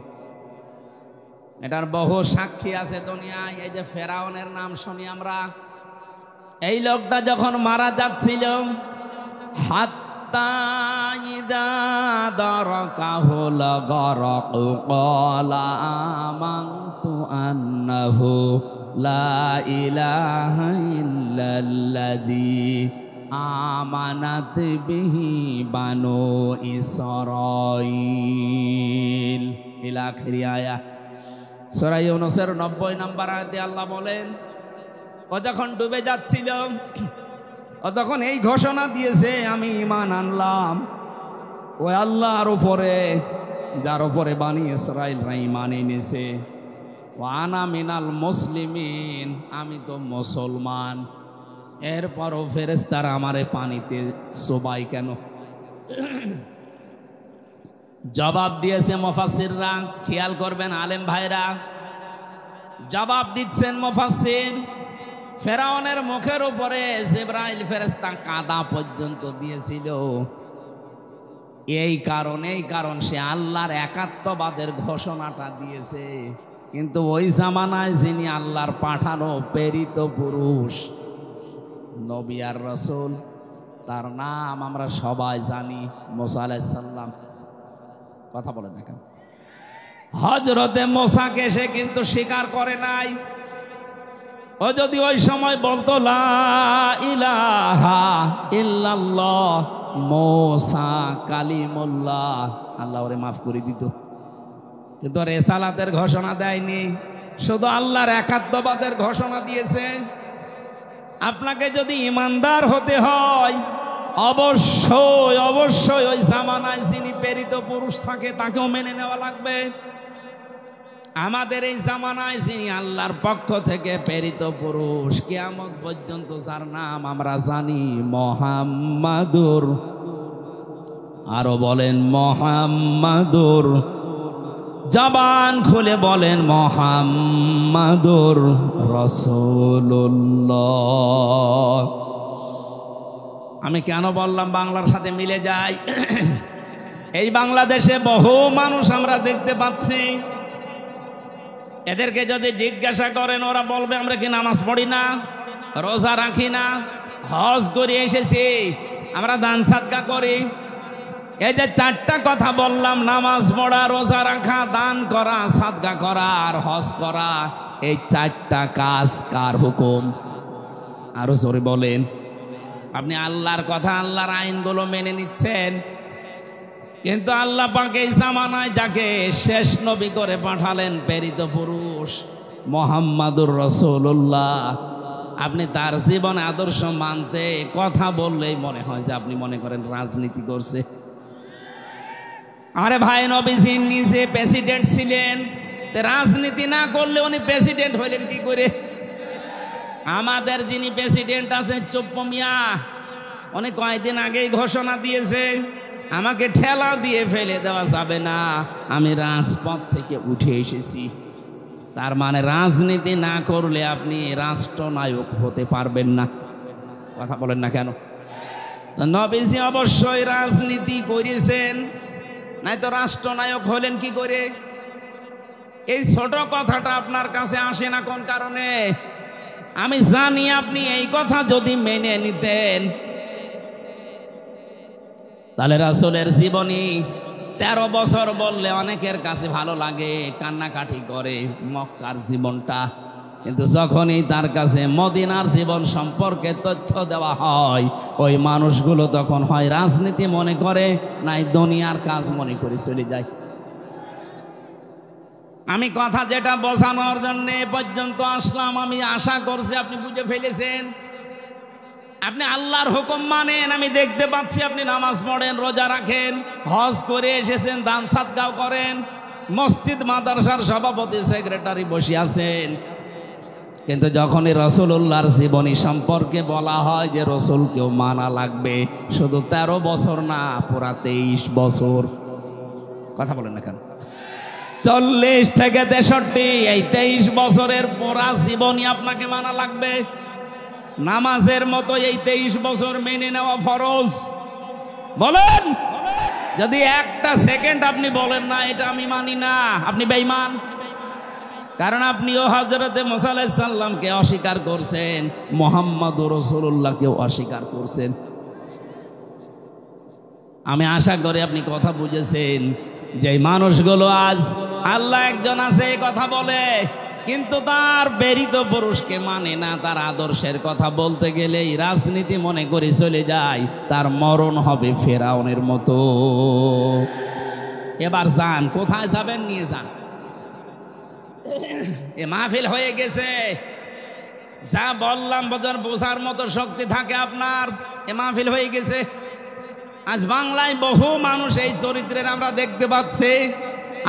এটার বহু সাক্ষী আছে দুনিয়ায়। এই যে ফেরাউনের নাম শুনি আমরা, এই লোকটা যখন মারা যাচ্ছিল, হাত্তা ইযা দারাকাহুল গরক ক্বালা আমানতু আন্নাহু লা ইলাহা ইল্লাল্লাযী আমানাত বিহি বানু ইসরাঈল। ইলা আখির আয়াত। সূরা ইউনূসের 90 নম্বর আয়াতে আল্লাহ বলেন, ও যখন ডুবে যাচ্ছিল, ও তখন এই ঘোষণা দিয়েছে, আমি ঈমান আনলাম ওই আল্লাহর উপরে যার উপরে বানি ইসরাঈলরা ঈমান এনেছে। ওয়া আনা মিনাল মুসলিমিন, আমি তো মুসলমান। এরপরও ফেরেশতারা আমারে পানিতে চোবাই কেন? জবাব দিয়েছে মুফাসসিররা। খেয়াল করবেন আলেম ভাইরা, জবাব দিচ্ছেন মুফাসসির। ফেরাউনের মুখের উপরে জিবরাইল ফেরেশতা কাদা পর্যন্ত দিয়েছিল। এই কারণ সে আল্লাহর একাত্মবাদের ঘোষণাটা দিয়েছে। কিন্তু ওই জামানায় যিনি আল্লাহর পাঠানো প্রেরিত পুরুষ নবী আর রাসূল, তার নাম আমরা সবাই জানি, মুসা আলাইহিস সালাম। কথা বলেন না কেন? হযরতে মুসাকে সে কিন্তু স্বীকার করে নাই। ও যদি ওই সময় বলতো লা ইলাহা ইল্লাল্লাহ মুসা কালিমুল্লাহ, আল্লাহ ওরে মাফ করে দিত। কিন্তু রিসালাতের ঘোষণা দেয়নি, শুধু আল্লাহর একাত্মবাদের ঘোষণা দিয়েছে। আপনাকে যদি ইমানদার হতে হয় অবশ্যই অবশ্যই ওই জামানায় যিনি প্রেরিত পুরুষ থাকে তাকেও মেনে নেওয়া লাগবে। আমাদের এই জামানায় যিনি আল্লাহর পক্ষ থেকে প্রেরিত পুরুষ, কিয়ামত পর্যন্ত যার নাম আমরা জানি মুহাম্মাদুর, আরো বলেন মুহাম্মাদুর, জবান খুলে বলেন মুহাম্মাদুর রাসূলুল্লাহ। আমি কেন বললাম বাংলার সাথে মিলে যায়? এই বাংলাদেশে বহু মানুষ আমরা দেখতে পাচ্ছি, এদেরকে যদি জিজ্ঞাসা করেন ওরা বলবে আমরা কি নামাজ পড়ি না, রোজা রাখি না, হজ করে এসেছি, আমরা দান সাদকা করি। এই যে চারটা কথা বললাম, নামাজ পড়া, রোজা রাখা, দান করা, সাদকা করা আর হজ করা, এই চারটা কাজ কার হুকুম? আরো জোরে বলেন। আপনি আল্লাহর কথা, আল্লাহর আইনগুলো মেনে নিচ্ছেন, কিন্তু আল্লাহ পাক এই জামানায় যাকে শেষ নবী করে পাঠালেন প্রেরিত পুরুষ মুহাম্মাদুর রাসূলুল্লাহ, আপনি তার জীবনে আদর্শ মানতে কথা বললেই মনে হয় যে আপনি মনে করেন রাজনীতি করছে। আরে ভাই, নবীজি নিজে প্রেসিডেন্ট ছিলেন, রাজনীতি না করলে উনি প্রেসিডেন্ট হইলেন কি করে? আমাদের যিনি প্রেসিডেন্ট আছেন চুপ্পু মিয়া, উনি কয়েকদিন আগেই ঘোষণা দিয়েছে আমাকে ঠেলা দিয়ে ফেলে দেওয়া যাবে না, আমি রাজপথ থেকে উঠে এসেছি। তার মানে রাজনীতি না করলে আপনি রাষ্ট্রনায়ক হতে পারবেন না। কথা বলেন না কেন? নবীজি অবশ্যই রাজনীতি করেছেন, নাই তো রাষ্ট্রনায়ক হলেন কি করে? এই ছোট কথাটা আপনার কাছে আসে না কোন কারণে? আমি জানি আপনি এই কথা যদি মেনে নিতেন তাহলে রাসূলের জীবনী 13 বছর বললে অনেকের কাছে ভালো লাগে, কান্নাকাটি করে মক্কার জীবনটা। কিন্তু যখনই তার কাছে মদিনার জীবন সম্পর্কে তথ্য দেওয়া হয়, ওই মানুষগুলো তখন হয় রাজনীতি মনে করে, নাই দুনিয়ার কাজ মনে করে চলে যায়। আমি কথা যেটা বোঝানোর জন্য এ পর্যন্ত আসলাম, আমি আশা করছি আপনি বুঝে ফেলেছেন। আপনি আল্লাহর হুকুম মানেন, আমি দেখতে পাচ্ছি আপনি নামাজ পড়েন, রোজা রাখেন, হজ করে এসেছেন, দান সাদকাও করেন, মসজিদ মাদ্রাসার সভাপতি সেক্রেটারি বসে আছেন। কিন্তু যখনই রাসূলুল্লাহর জীবনী সম্পর্কে বলা হয় যে রাসূলকেও মানা লাগবে, শুধু 13 বছর না, পুরা 23 বছর। কথা বলেন না কেন? 40 থেকে 63, এই 23 বছরের পুরা জীবনী আপনাকে মানা লাগবে। নামাজের মতো এই 23 বছর মেনে নেওয়া ফরজ। বলেন, যদি একটা সেকেন্ড আপনি বলেন না এটা আমি মানি না, আপনি বেঈমান। কারণ আপনিও হযরতে মুসা আলাইহিস সালামকে অস্বীকার করছেন, মুহাম্মদুর রাসূলুল্লাহকেও অস্বীকার করছেন। আমি আশা করি আপনি কথা বুঝেছেন। যে মানুষগুলো আজ আল্লাহ একজন আছে এই কথা বলে, কিন্তু তার প্রেরিত পুরুষকে মানে না, তার আদর্শের কথা বলতে গেলেই রাজনীতি মনে করে চলে যায়, তার মরণ হবে ফেরাউনের মতো। এবার যান, কোথায় যাবেন নিয়ে যান। এ মাহফিল হয়ে গেছে, যা বললাম বোঝার মতো শক্তি থাকে আপনার। এ মাহফিল হয়ে গেছে। আজ বাংলায় বহু মানুষ এই চরিত্রের আমরা দেখতে পাচ্ছি,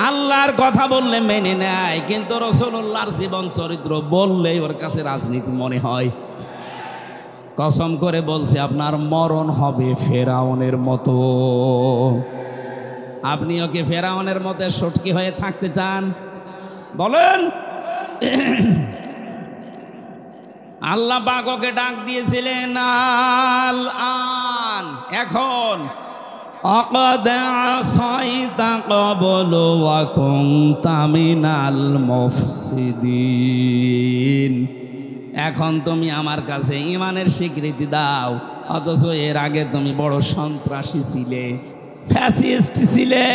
আল্লাহর কথা বললে মেনে নেয়, কিন্তু রাসূলুল্লাহর জীবন চরিত্র বললেই ওর কাছে রাজনীতি মনে হয়। কসম করে বলছে আপনার মরণ হবে ফেরাউনের মতো। আপনিও কি ফেরাউনের মতো সটকি হয়ে থাকতে চান? বলেন। আল্লাহ পাক ওকে ডাক দিয়েছিলেন আল আন, এখন আকাদ আসাইতা ক্বাবলু ওয়া কুনতা মিনাল মুফসিদিন। এখন তুমি আমার কাছে ঈমানের স্বীকৃতি দাও, অথচ এর আগে তুমি বড় সন্ত্রাসী ছিলে, ফ্যাসিস্ট ছিলে।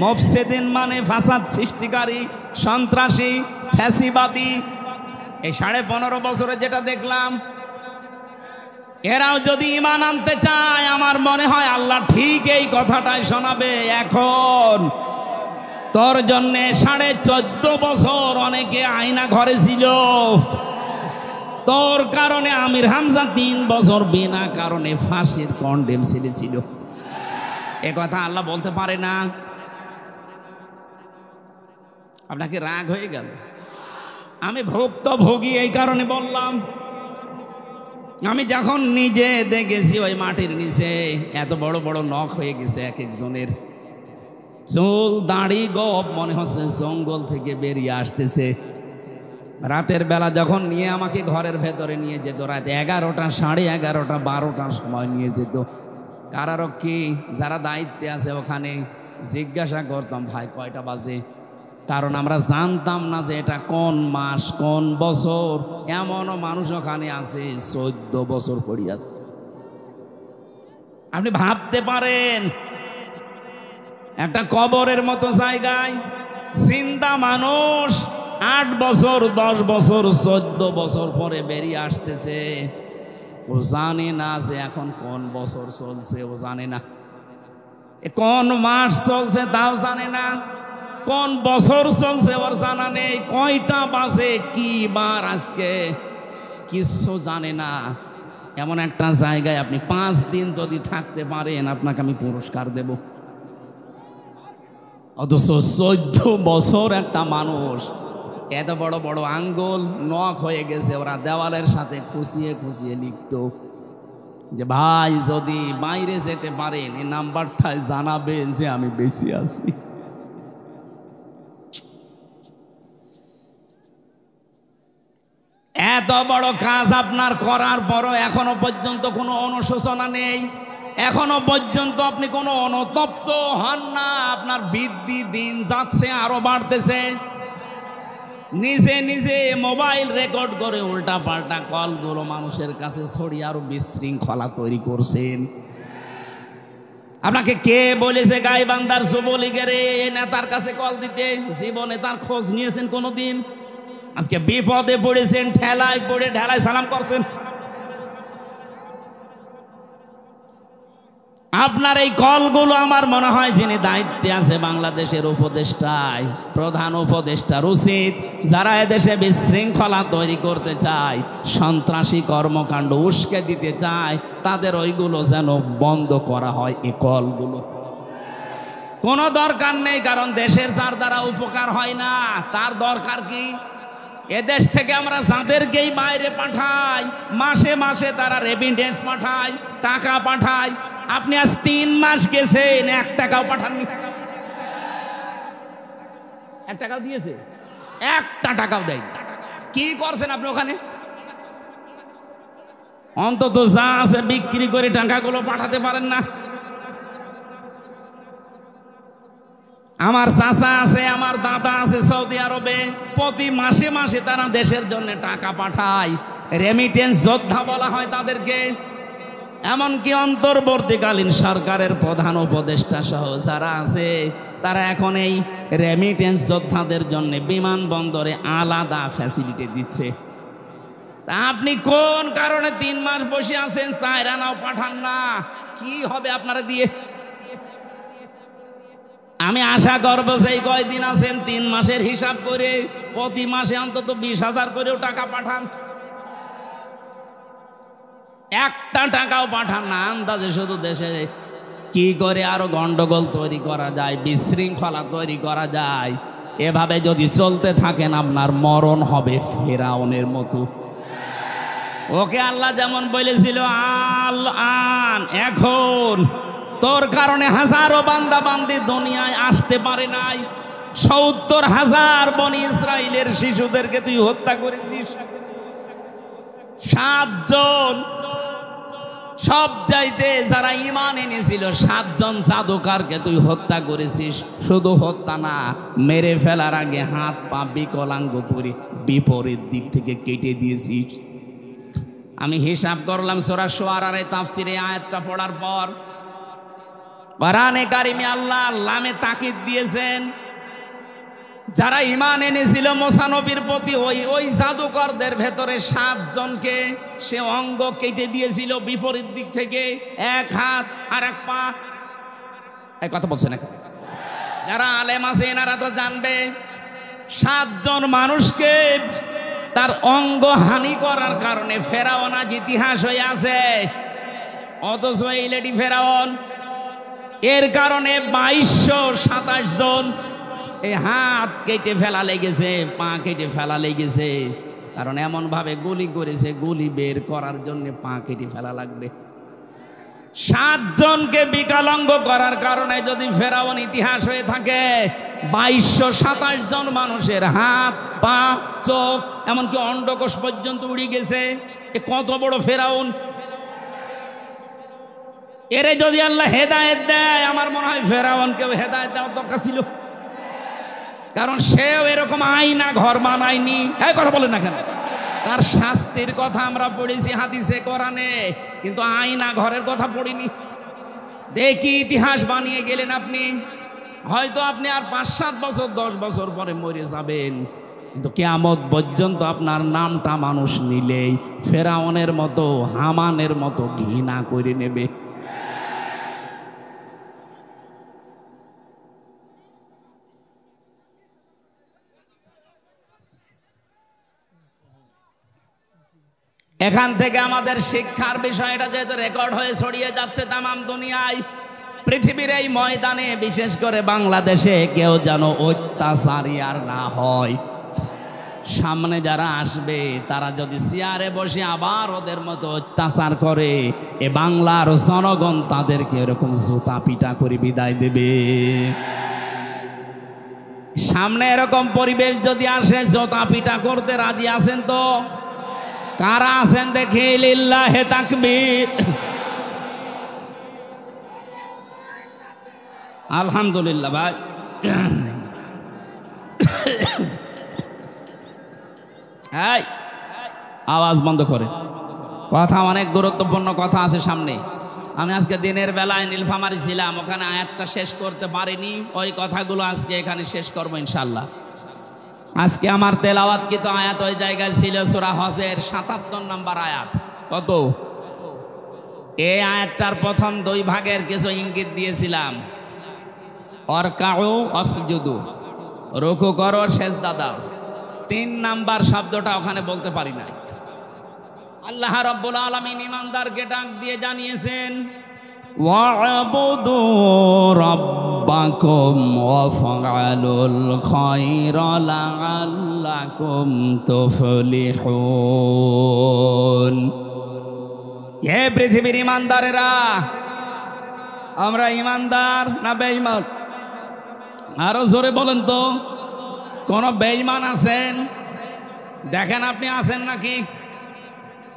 মুফসিদিন মানে ফাসাদ সৃষ্টিকারী, সন্ত্রাসী, ফ্যাসিবাদী। এই 15.5 বছরে যেটা দেখলাম, এরাও যদি ঈমান আনতে চায় আমার মনে হয় আল্লাহ ঠিক এই কথাটাই শোনাবে। এখন তোর জন্য 14.5 বছর অনেকে আয়না ঘরে ছিল, তোর কারণে আমির হামজা 3 বছর বিনা কারণে ফাঁসির কন্ডেম ছিল। এ কথা আল্লাহ বলতে পারে না? আপনাকে রাগ হয়ে গেল? আমি ভুক্তভোগী এই কারণে বললাম। আমি যখন নিজে দেখেছি ওই মাটির নিচে এত বড় বড় নখ হয়ে গেছে এক একজনের, চুল দাড়ি গপ মনে হচ্ছে জঙ্গল থেকে বেরিয়ে আসতেছে। রাতের বেলা যখন নিয়ে আমাকে ঘরের ভেতরে নিয়ে যেত, রাত 11টা, 11:30, 12টার সময় নিয়ে যেত কারারক্ষী যারা দায়িত্বে আছে ওখানে, জিজ্ঞাসা করতাম ভাই কয়টা বাজে, কারণ আমরা জানতাম না যে এটা কোন মাস কোন বছর। এমনও মানুষ ওখানে আছে 14 বছর পড়ে আছে। আপনি ভাবতে পারেন একটা কবরের মতো জায়গায় জিন্দা মানুষ 8 বছর 10 বছর 14 বছর পরে বেরিয়ে আসতেছে। ও জানে না যে এখন কোন বছর চলছে, ও জানে না কোন মাস চলছে, তাও জানে না কোন বছর চলছে, ওর জানা নেই কয়টা বাজে কি বার আজকে, কিছু জানে না। এমন একটা জায়গায় আপনি 5 দিন যদি থাকতে পারেন আপনাকে আমি পুরস্কার দেব। অথচ 14 বছর একটা মানুষ, এত বড় বড় আঙ্গুল নখ হয়ে গেছে, ওরা দেওয়ালের সাথে খুশিয়ে খুশিয়ে লিখত যে ভাই যদি বাইরে যেতে পারেন এই নাম্বারটায় জানাবেন যে আমি বেঁচে আছি। এত বড় কাজ আপনার করার পরও এখনো পর্যন্ত কোনো অনুশোচনা নেই, এখনো পর্যন্ত আপনি কোনো অনুতপ্ত হন না। আপনার বৃদ্ধি দিন যাচ্ছে, আরো বাড়তেছে। নিজে নিজে মোবাইল রেকর্ড করে উল্টা পাল্টা কলগুলো মানুষের কাছে ছড়িয়ে আরো বিশৃঙ্খলা তৈরি করছেন। আপনাকে কে বলেছে গাইবান্ধার যুবলীগের এই নেতার কাছে কল দিতে? জীবনে তার খোঁজ নিয়েছেন কোনোদিন? আজকে বিপদে পড়েছেন, ঠেলায় পড়ে ঢেলায় সালাম করছেন। আপনার এই কলগুলো আমার মনে হয় যিনি দায়িত্বে আছে বাংলাদেশের উপদেষ্টায়, প্রধান উপদেষ্টার উচিত যারা এদেশে বিশৃঙ্খলা তৈরি করতে চায়, সন্ত্রাসী কর্মকাণ্ড উস্কে দিতে চায়, তাদের ওইগুলো যেন বন্ধ করা হয়। এই কলগুলো কোনো দরকার নেই, কারণ দেশের যার দ্বারা উপকার হয় না তার দরকার কি? এদেশ থেকে আমরা যাদেরকেই বাইরে পাঠাই, মাসে মাসে তারা রেমিটেন্স পাঠায়, টাকা পাঠায়। আপনি আজ 3 মাস গেছেন, 1 টাকাও পাঠাননি। 1 টাকাও দিয়েছে? 1টা টাকাও দেয়। কি করছেন আপনি ওখানে? অন্তত যা আছে বিক্রি করে টাকাগুলো পাঠাতে পারেন না? আমার চাচা আছে, আমার দাদা আছে সৌদি আরবে, প্রতি মাসে মাসে তারা দেশের জন্য টাকা পাঠায়, রেমিটেন্স যোদ্ধা বলা হয় তাদেরকে। এমনকি অন্তর্বর্তীকালীন সরকারের প্রধান উপদেষ্টা সহ যারা আছে তারা এখন এই রেমিটেন্স যোদ্ধাদের জন্য বিমানবন্দরে আলাদা ফ্যাসিলিটি দিচ্ছে। তা আপনি কোন কারণে 3 মাস বসে আছেন, 4 আনাও পাঠান না? কি হবে আপনারা দিয়ে? আমি আশা করব সেই কয়দিন আছেন 3 মাসের হিসাব করে প্রতি মাসে অন্তত 20,000 করেও টাকা পাঠান। 1টা টাকাও পাঠান না। আন্দাজে শুধু দেশে কি করে আরো গন্ডগোল তৈরি করা যায়, বিশৃঙ্খলা তৈরি করা যায়। এভাবে যদি চলতে থাকেন আপনার মরণ হবে ফেরাউনের মতো। ওকে আল্লাহ যেমন বলেছিল আল আন, এখন তোর কারণে হাজারো বান্দা বান্দি দুনিয়ায় আসতে পারে নাই। 70,000 বনি ইসরাইলের শিশুদেরকে তুই হত্যা করেছিস। 7 জন সব চাইতে যারা ঈমান এনেছিল 7 জন জাদুকরকে তুই হত্যা করেছিস। শুধু হত্যা না, মেরে ফেলার আগে হাত পা বিকলাঙ্গ করে বিপরীত দিক থেকে কেটে দিয়েছিস। আমি হিসাব করলাম সূরা শুআরার তাফসিরে আয়াতটা পড়ার পর কোরআনে কারিমে আল্লাহ লামে তাকিদ দিয়েছেন, যারা ঈমান এনেছিল মুসা নবীর প্রতি ওই জাদুকরদের ভেতরে 7 জনকে সে অঙ্গ কেটে দিয়েছিল বিপরীত দিক থেকে, এক হাত আর এক পা। এই কথা বলছে না, যারা আলেম আছে এনারা তো জানবে। 7 জন মানুষকে তার অঙ্গ হানি করার কারণে ফেরাউন আজ ইতিহাস হয়ে আছে। অথচ এই লেডি ফেরাউন, এর কারণে 2227 জন এই হাত কেটে ফেলা লেগেছে, পা কেটে ফেলা লেগেছে। কারণ এমন ভাবে গুলি করেছে, গুলি বের করার জন্য পা কেটে ফেলা লাগবে। 7 জনকে বিকলাঙ্গ করার কারণে যদি ফেরাউন ইতিহাস হয়ে থাকে, 2227 জন মানুষের হাত পা চোখ এমনকি অন্ডকোষ পর্যন্ত উড়ে গেছে। এ কত বড় ফেরাউন! এরে যদি আল্লাহ হেদায়েত দেয়, আমার মনে হয় ফেরাউনকেও হেদায়েত দেওয়ার দরকার ছিল। কারণ সেও এরকম আয়না ঘর বানায়নি। এই কথা বলেন না কেন? তার শাস্তির কথা আমরা পড়েছি হাদিসে কোরআনে, কিন্তু আয়না ঘরের কথা পড়িনি। দেখি ইতিহাস বানিয়ে গেলেন আপনি। হয়তো আপনি আর 5-7 বছর 10 বছর পরে মরে যাবেন, কিন্তু কিয়ামত পর্যন্ত আপনার নামটা মানুষ নিলেই ফেরাউনের মতো হামানের মতো ঘৃণা করে নেবে। এখান থেকে আমাদের শিক্ষার বিষয়টা যেহেতু রেকর্ড হয়ে ছড়িয়ে যাচ্ছে তামাম দুনিয়ায়, পৃথিবীর এই ময়দানে, বিশেষ করে বাংলাদেশে কেউ যেন অত্যাচারী আর না হয়। সামনে যারা আসবে তারা যদি চেয়ারে বসে আবার ওদের মতো অত্যাচার করে, এ বাংলার জনগণ তাদেরকে এরকম জুতা পিটা করে বিদায় দেবে। সামনে এরকম পরিবেশ যদি আসে, জুতা পিটা করতে রাজি আছেন তো? কারা আছেন দেখে? লিল্লাহে তাকবীর। আলহামদুলিল্লাহ ভাই। এই আওয়াজ বন্ধ করে, কথা অনেক গুরুত্বপূর্ণ কথা আছে সামনে। আমি আজকে দিনের বেলায় নীলফামারী ছিলাম, ওখানে আয়াতটা শেষ করতে পারিনি। ওই কথাগুলো আজকে এখানে শেষ করবো ইনশাল্লাহ। আজকে আমার তেলাওয়াতকৃত আয়াত ওই জায়গায় ছিল সূরা হজের 77 নম্বর আয়াত। কত? এই আয়াতটার প্রথম 2 ভাগের কিছু ইঙ্গিত দিয়েছিলাম। অরকাউ অসজুদু, রুকু করো সেজদা দাও। 3 নাম্বার শব্দটা ওখানে বলতে পারি নাই। আল্লাহ রাব্বুল আলামিন ঈমানদারকে ডাক দিয়ে জানিয়েছেন, ওয়া'বুদু রাব্বাকুম ওয়াফআলুল খায়রা লাআল্লাকুম তুফলিহুন। হে পৃথিবীর ঈমানদারেরা, আমরা ঈমানদার না বেঈমান? আরো জোরে বলেন তো, কোন বেঈমান আছেন? দেখেন আপনি আছেন নাকি?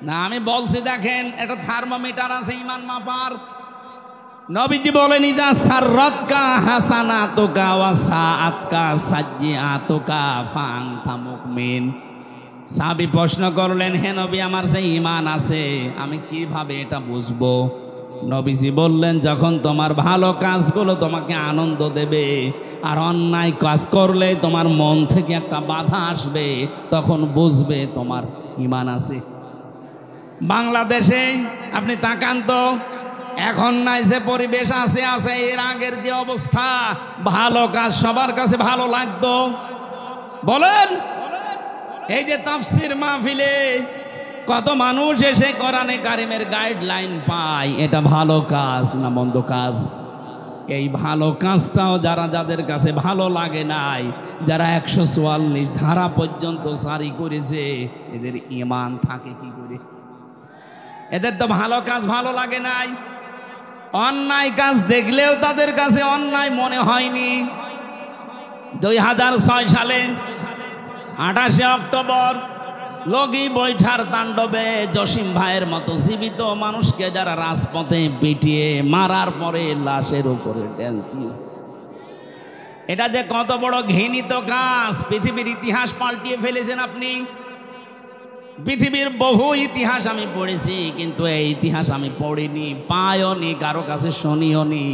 না, আমি বলছি দেখেন, একটা থার্মোমিটার আছে ঈমান মাপার। নবীজি বলেন, ইদা সাররাতকা হাসানাতুকা ওয়া সাআতকা সাজ্জিআতুকা ফাআনতা মুমিন। সাহাবী প্রশ্ন করলেন, হে নবী, আমার যে ঈমান আছে আমি কিভাবে এটা বুঝবো? নবীজি বললেন, যখন তোমার ভালো কাজগুলো তোমাকে আনন্দ দেবে আর অন্যায় কাজ করলে তোমার মন থেকে একটা বাধা আসবে, তখন বুঝবে তোমার ঈমান আছে। বাংলাদেশে আপনি তাকান তো, এখন নাই যে পরিবেশ আছে, এর আগের যে অবস্থা, ভালো কাজ সবার কাছে ভালো লাগতো? বলেন। এই যে তাফসীর মাহফিলে কত মানুষ এসে কোরআনে কারিমের গাইডলাইন পায়, এটা ভালো কাজ না মন্দ কাজ? এই ভালো কাজটাও যাদের কাছে ভালো লাগে নাই, যারা 144 ধারা পর্যন্ত জারি করেছে, এদের ঈমান থাকে কি করে? এদের তো ভালো কাজ ভালো লাগে নাই। অন্যায় কাজ দেখলেও তাদের কাছে অন্যায় মনে হয়নি। 2006 সালে 28শে অক্টোবর লগি বৈঠার তাণ্ডবে জসিম ভাইয়ের মতো জীবিত মানুষকে যারা রাজপথে পিটিয়ে মারার পরে লাশের উপরে ড্যান্স দিয়েছে, এটা যে কত বড় ঘৃণিত কাজ। পৃথিবীর ইতিহাস পাল্টিয়ে ফেলেছেন আপনি। পৃথিবীর বহু ইতিহাস আমি পড়েছি, কিন্তু এই ইতিহাস আমি পড়িনি, পাইওনি, কারো কাছে শুনিওনি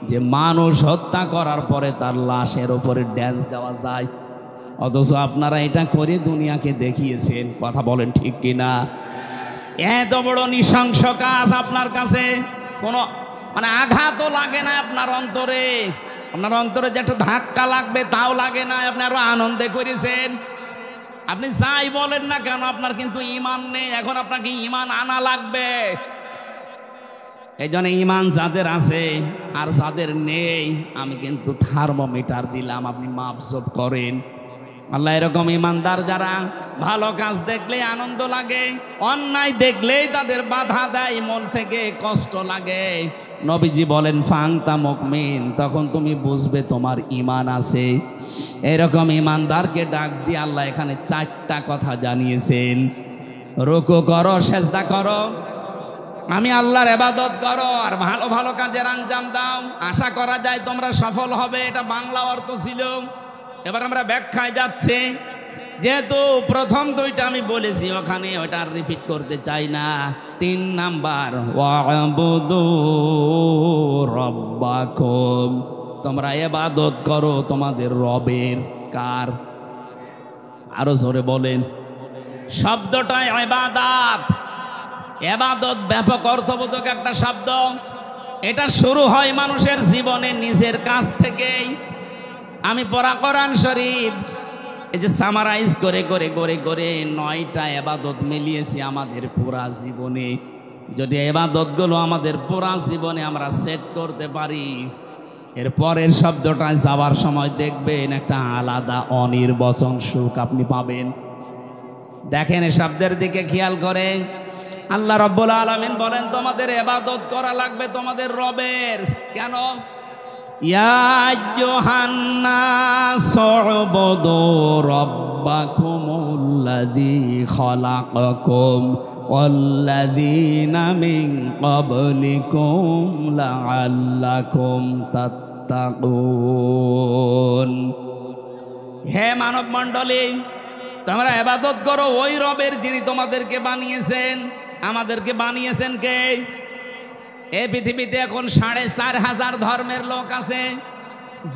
যে মানুষ হত্যা করার পরে তার লাশের উপরে ড্যান্স দেওয়া যায়। অথচ আপনারা এটা করে দুনিয়াকে দেখিয়েছেন। কথা বলেন ঠিক কিনা? এত বড় নৃশংস কাজ আপনার কাছে কোনো মানে আঘাতও লাগে না আপনার অন্তরে। আপনার অন্তরে যে একটা ধাক্কা লাগবে তাও লাগে না, আপনি আরো আনন্দে করেছেন। আপনি যাই বলেন না কেন, আপনার কিন্তু ঈমান নেই। এখন আপনাকে ঈমান আনা লাগবে। এই জন্য ঈমান যাদের আছে আর যাদের নেই, আমি কিন্তু থার্মোমিটার দিলাম, আপনি মাপজোপ করেন। আল্লাহ এরকম ঈমানদার যারা ভালো কাজ দেখলে আনন্দ লাগে, অন্যায় দেখলেই তাদের বাধা দেয়, মন থেকে কষ্ট লাগে। নবীজি বলেন ফাংতা মুমিন, তখন তুমি বুঝবে তোমার ঈমান আছে। এরকম ঈমানদারকে ডাক দিয়ে আল্লাহ এখানে 4টা কথা জানিয়েছেন। রুকু করো, সেজদা করো, আমি আল্লাহর ইবাদত করো, আর ভালো ভালো কাজের আঞ্জাম দাও, আশা করা যায় তোমরা সফল হবে। এটা বাংলা অর্থ ছিল। এবার আমরা ব্যাখ্যায় যাচ্ছি। যেহেতু প্রথম 2টা আমি বলেছি, ওখানে ওটা রিপিট করতে চাই না। 3 নাম্বার, ওয়াবুদু রাব্বাকুম, তোমরা ইবাদত করো তোমাদের রবের। কার? আরো জোরে বলেন। শব্দটাই ইবাদত। ইবাদত ব্যাপক অর্থবোধক একটা শব্দ। এটা শুরু হয় মানুষের জীবনে নিজের কাছ থেকেই। আমি পড়া কোরআন শরীফ এই যে সামারাইজ করে করে করে করে 9টা ইবাদত মিলিয়েছি আমাদের পুরা জীবনে। যদি ইবাদতগুলো আমাদের পুরা জীবনে আমরা সেট করতে পারি, এর পরের শব্দটা যাওয়ার সময় দেখবেন একটা আলাদা অনির্বচন সুখ আপনি পাবেন। দেখেন এই শব্দের দিকে খেয়াল করে। আল্লাহ রাব্বুল আলামিন বলেন তোমাদের ইবাদত করা লাগবে তোমাদের রবের। কেন? ইয়া আইয়ুহান নাস উবুদু রাব্বাকুমুল্লাযী খালাকাকুম ওয়াল্লাযীনা মিন ক্বাবলিকুম লাআল্লাকুম তাত্তাকুন। হে মানব মণ্ডলী, তোমরা ইবাদত করো ওই রবের যিনি তোমাদেরকে বানিয়েছেন। আমাদেরকে বানিয়েছেন কে? এই পৃথিবীতে এখন 4,500 ধর্মের লোক আছে।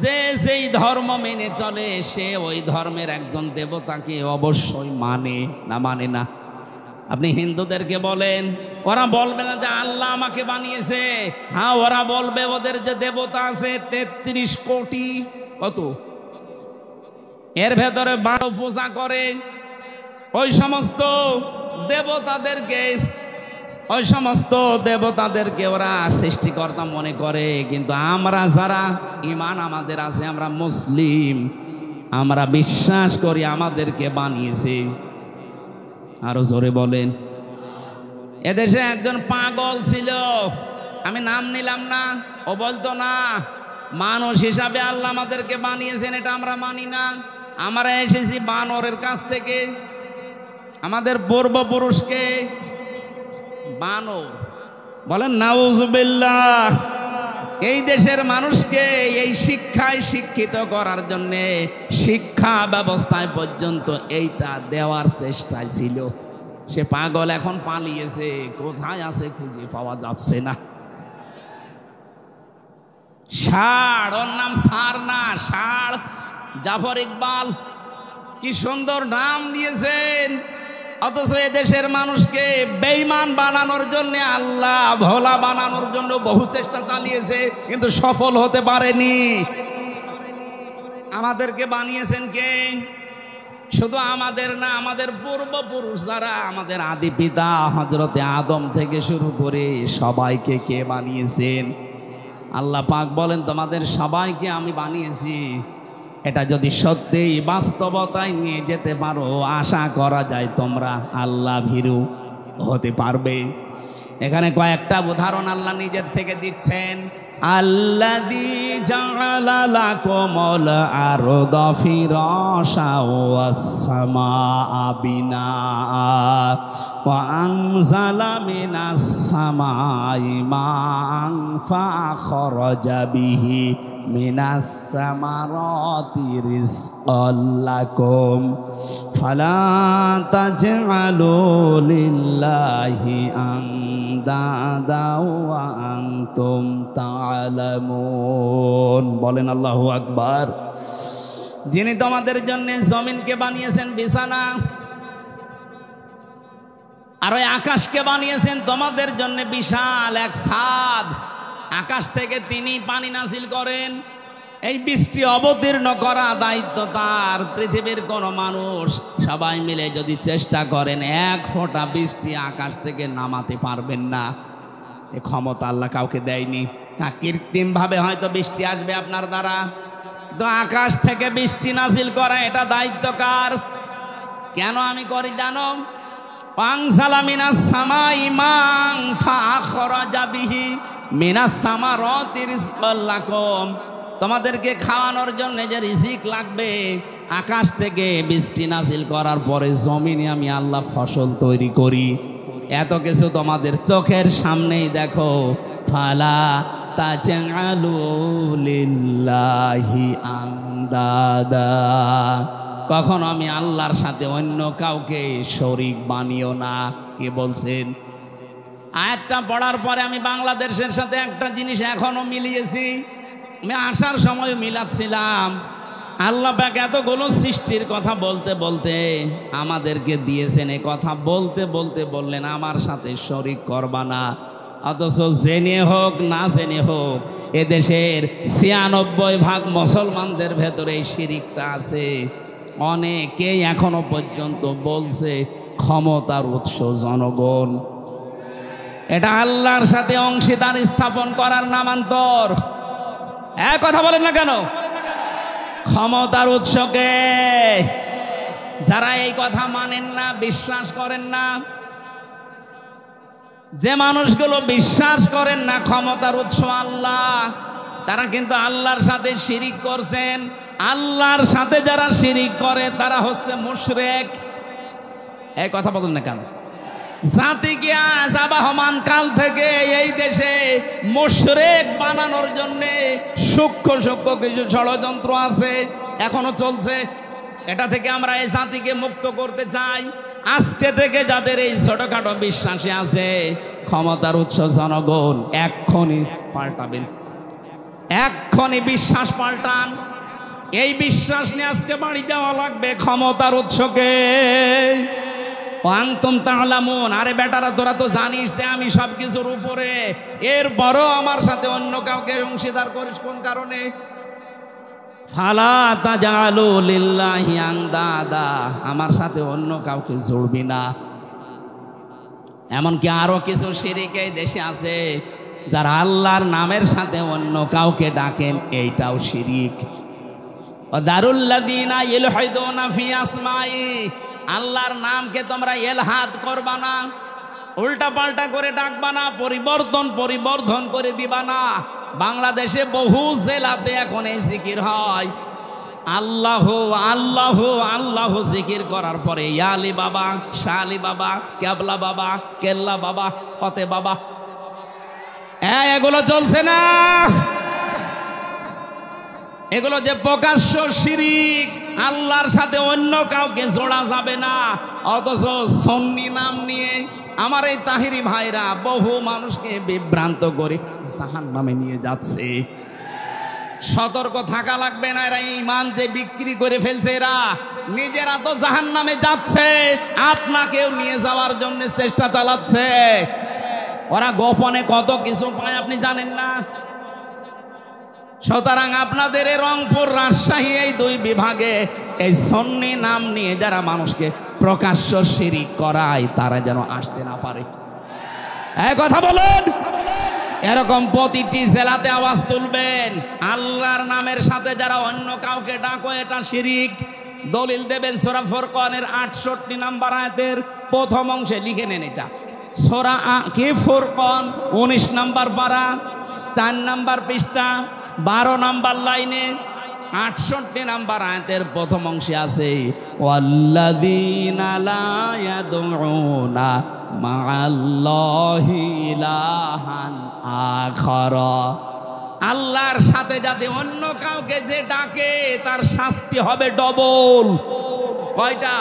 যে যেই ধর্ম মেনে চলে সে ওই ধর্মের একজন দেবতাকে অবশ্যই মানে না। আপনি হিন্দুদেরকে বলেন, ওরা বলবে না যে আল্লাহ আমাকে বানিয়েছে। হ্যাঁ, ওরা বলবে ওদের যে দেবতা আছে 33 কোটি, কত এর ভেতরে 12 পূজা করে। ওই সমস্ত দেবতাদেরকে ওরা সৃষ্টিকর্তা মনে করে। কিন্তু আমরা যারা ঈমান আমাদের আছে, আমরা মুসলিম, আমরা বিশ্বাস করি আমাদেরকে বানিয়েছে। আরো জোরে বলেন। এদেশে একজন পাগল ছিল, আমি নাম নিলাম না। ও বলতো না মানুষ হিসাবে আল্লাহ আমাদেরকে বানিয়েছেন, এটা আমরা মানি না। আমরা এসেছি বানরের কাছ থেকে। আমাদের পূর্বপুরুষকে বানর বলেন, নাউজুবিল্লাহ। এই দেশের মানুষকে এই শিক্ষায় শিক্ষিত করার জন্যে শিক্ষা ব্যবস্থায় পর্যন্ত এইটা দেওয়ার চেষ্টায় ছিল। সে পাগল এখন পালিয়েছে, কোথায় আছে খুঁজে পাওয়া যাচ্ছে না। ষাঁড়, ওর নাম ষাঁড় না, ষাঁড়। জাফর ইকবাল কি সুন্দর নাম দিয়েছেন। অথচ এদেশের মানুষকে বেঈমান বানানোর জন্য, আল্লাহ ভোলা বানানোর জন্য বহু চেষ্টা চালিয়েছে, কিন্তু সফল হতে পারেনি। আমাদেরকে বানিয়েছেন কে? শুধু আমাদের না, আমাদের পূর্বপুরুষ যারা, আমাদের আদি পিতা হযরতে আদম থেকে শুরু করে সবাইকে কে বানিয়েছেন? আল্লাহ পাক বলেন তোমাদের সবাইকে আমি বানিয়েছি। এটা যদি সত্যিই বাস্তবতায় নিয়ে যেতে পারো, আশা করা যায় তোমরা আল্লাহ ভীরু হতে পারবে। এখানে কয়েকটা উদাহরণ আল্লাহ নিজের থেকে দিচ্ছেন। আল্লাযী জাআলা লাকুমুল আরদা ফিরাশাও ওয়াস সামাআ বিনাআ ওয়া আনজালা মিনাস সামাই মা'আন ফাআখরাজা বিহি মিনাস সামারাতি রিজকাল লাকুম ফালা তাজআলু লিল্লাহি আনদাদা ওয়া আনতুম তা'লামুন। বলেন আল্লাহু আকবার। যিনি তোমাদের জন্য জমিনকে বানিয়েছেন বিছানা, আর ওই আকাশকে বানিয়েছেন তোমাদের জন্য বিশাল এক ছাদ। আকাশ থেকে তিনি পানি নাযিল করেন, এই বৃষ্টি অবতীর্ণ করা দায়িত্ব তার। পৃথিবীর কোন মানুষ সবাই মিলে যদি চেষ্টা করেন, এক ফোঁটা বৃষ্টি আকাশ থেকে নামাতে পারবেন না। এই ক্ষমতা আল্লাহ কাউকে দেয়নি। কৃত্রিম ভাবে হয়তো বৃষ্টি আসবে আপনার দ্বারা, তো আকাশ থেকে বৃষ্টি নাযিল করা এটা দায়িত্ব কার? কেন আমি করি জানো? আনজালা মিনাস সামাই মা'আন ফাআখরাজা বিহি মিনাস সামারাতি রিজকাল লাকুম। তোমাদেরকে খাওয়ানোর জন্য যে রিজিক লাগবে, আকাশ থেকে বৃষ্টি নাযিল করার পরে জমিনে আমি আল্লাহ ফসল তৈরি করি। এত কিছু তোমাদের চোখের সামনেই দেখো। ফালা তাজআলু লিল্লাহি আনদাদা, কখনো আমি আল্লাহর সাথে অন্য কাউকে শরীক বানিও না। কে বলছেন? আয়াতটা পড়ার পরে আমি বাংলাদেশের সাথে একটা জিনিস এখনো মিলিয়েছি। আমি আসার সময় মিলাচ্ছিলাম। আল্লাহ পাক এতগুলো সৃষ্টির কথা বলতে বলতে আমাদেরকে দিয়েছেন, এ কথা বলতে বলতে বললেন আমার সাথে শরীক করবা না। অথচ জেনে হোক না জেনে হোক এদেশের ৯৬% মুসলমানদের ভেতরে এই শিরিকটা আছে। অনেকেই এখনো পর্যন্ত বলছে ক্ষমতার উৎস জনগণ। এটা আল্লাহর সাথে অংশীদার স্থাপন করার নামান্তর। এক কথা বলেন না কেন? ক্ষমতার উৎসকে যারা এই কথা মানেন না, বিশ্বাস করেন না, যে মানুষগুলো বিশ্বাস করেন না ক্ষমতার উৎস আল্লাহ, তারা কিন্তু আল্লাহর সাথে শিরিক করছেন। আল্লাহর সাথে যারা শিরিক করে তারা হচ্ছে মুশরিক। এই কথা বলেন না কেন? জাতিকে আজ আবাহমান কাল থেকে এই দেশে মুশরিক বানানোর জন্য সূক্ষ্ম সূক্ষ্ম কিছু ষড়যন্ত্র আছে, এখনো চলছে। এটা থেকে আমরা এই জাতিকে মুক্ত করতে চাই। আজকে থেকে যাদের এই ছোটখাটো বিশ্বাসী আছে, ক্ষমতার উৎস জনগণ, এক্ষুনি পাল্টাবেন, এক্ষুনি বিশ্বাস পাল্টান। এই বিশ্বাস নিয়ে আজকে বাড়ি যাওয়া লাগবে ক্ষমতার উৎসকে। আনতুম তা'লামুন, আরে বেটারা তোরা তো জানিস যে আমি সব কিছুর উপরে, এরপরও আমার সাথে অন্য কাউকে অংশীদার করিস কোন কারণে? ফালা তাজআলু লিল্লাহি আনদাদা, আমার সাথে অন্য কাউকে জড়বি না। এমনকি আরো কিছু শিরিক এই দেশে আছে, যারা আল্লাহর নামের সাথে অন্য কাউকে ডাকেন, এইটাও শিরিক। দারুল্লাযীনা ইলহাদুনা ফি আসমাই, আল্লাহর নামকে তোমরা ইলহাদ করবা না, উল্টা পাল্টা করে ডাকবা না, পরিবর্ধন করে দিবা না। বাংলাদেশে বহু জেলাতে এখন এই জিকির হয়, আল্লাহ আল্লাহ আল্লাহ জিকির করার পরে ইয়া আলী বাবা, শাহ আলী বাবা, কেবলা বাবা, কেল্লা বাবা, ফতে বাবা, এগুলো চলছে না। এগুলো যে প্রকাশ্য শিরিক, আল্লাহর সাথে অন্য কাউকে জোড়া যাবে না। অথচ সুন্নি নাম নিয়ে আমার এই তাহিরি ভাইরা বহু মানুষকে বিভ্রান্ত করে জাহান্নামে নিয়ে যাচ্ছে। সতর্ক থাকা লাগবে না। এরা ঈমান যে বিক্রি করে ফেলছে, এরা নিজেরা তো জাহান্নামে যাচ্ছে, আপনাকেও নিয়ে যাওয়ার জন্য চেষ্টা চালাচ্ছে। ওরা গোপনে কত কিছু পায় আপনি জানেন না। সুতরাং আপনাদের এই রংপুর, রাজশাহী এই দুই বিভাগে এই সুন্নি নাম নিয়ে যারা মানুষকে প্রকাশ্য শিরিক করায়, তারা যেন আসতে না পারে। এই কথা বলেন। এরকম প্রতিটি জেলাতে আওয়াজ তুলবেন, আল্লাহর নামের সাথে যারা অন্য কাউকে ডাকো এটা শিরিক। দলিল দেবেন সূরা ফুরকানের ৬৮ নম্বর আয়াতের প্রথম অংশে লিখে নেন। এটা সূরা কি ফুরকান 19 নম্বর পারা 4 নম্বর পৃষ্ঠা 12 নম্বর লাইনে 68 নম্বর আয়াতের প্রথম অংশে আছে ওয়াল্লাযীনা লা ইয়াদউনা মা'আল্লাহি ইলাহান আখারা, আল্লাহর সাথে যাতে অন্য কাউকে যে ডাকে তার শাস্তি হবে ডবল। কয়টা?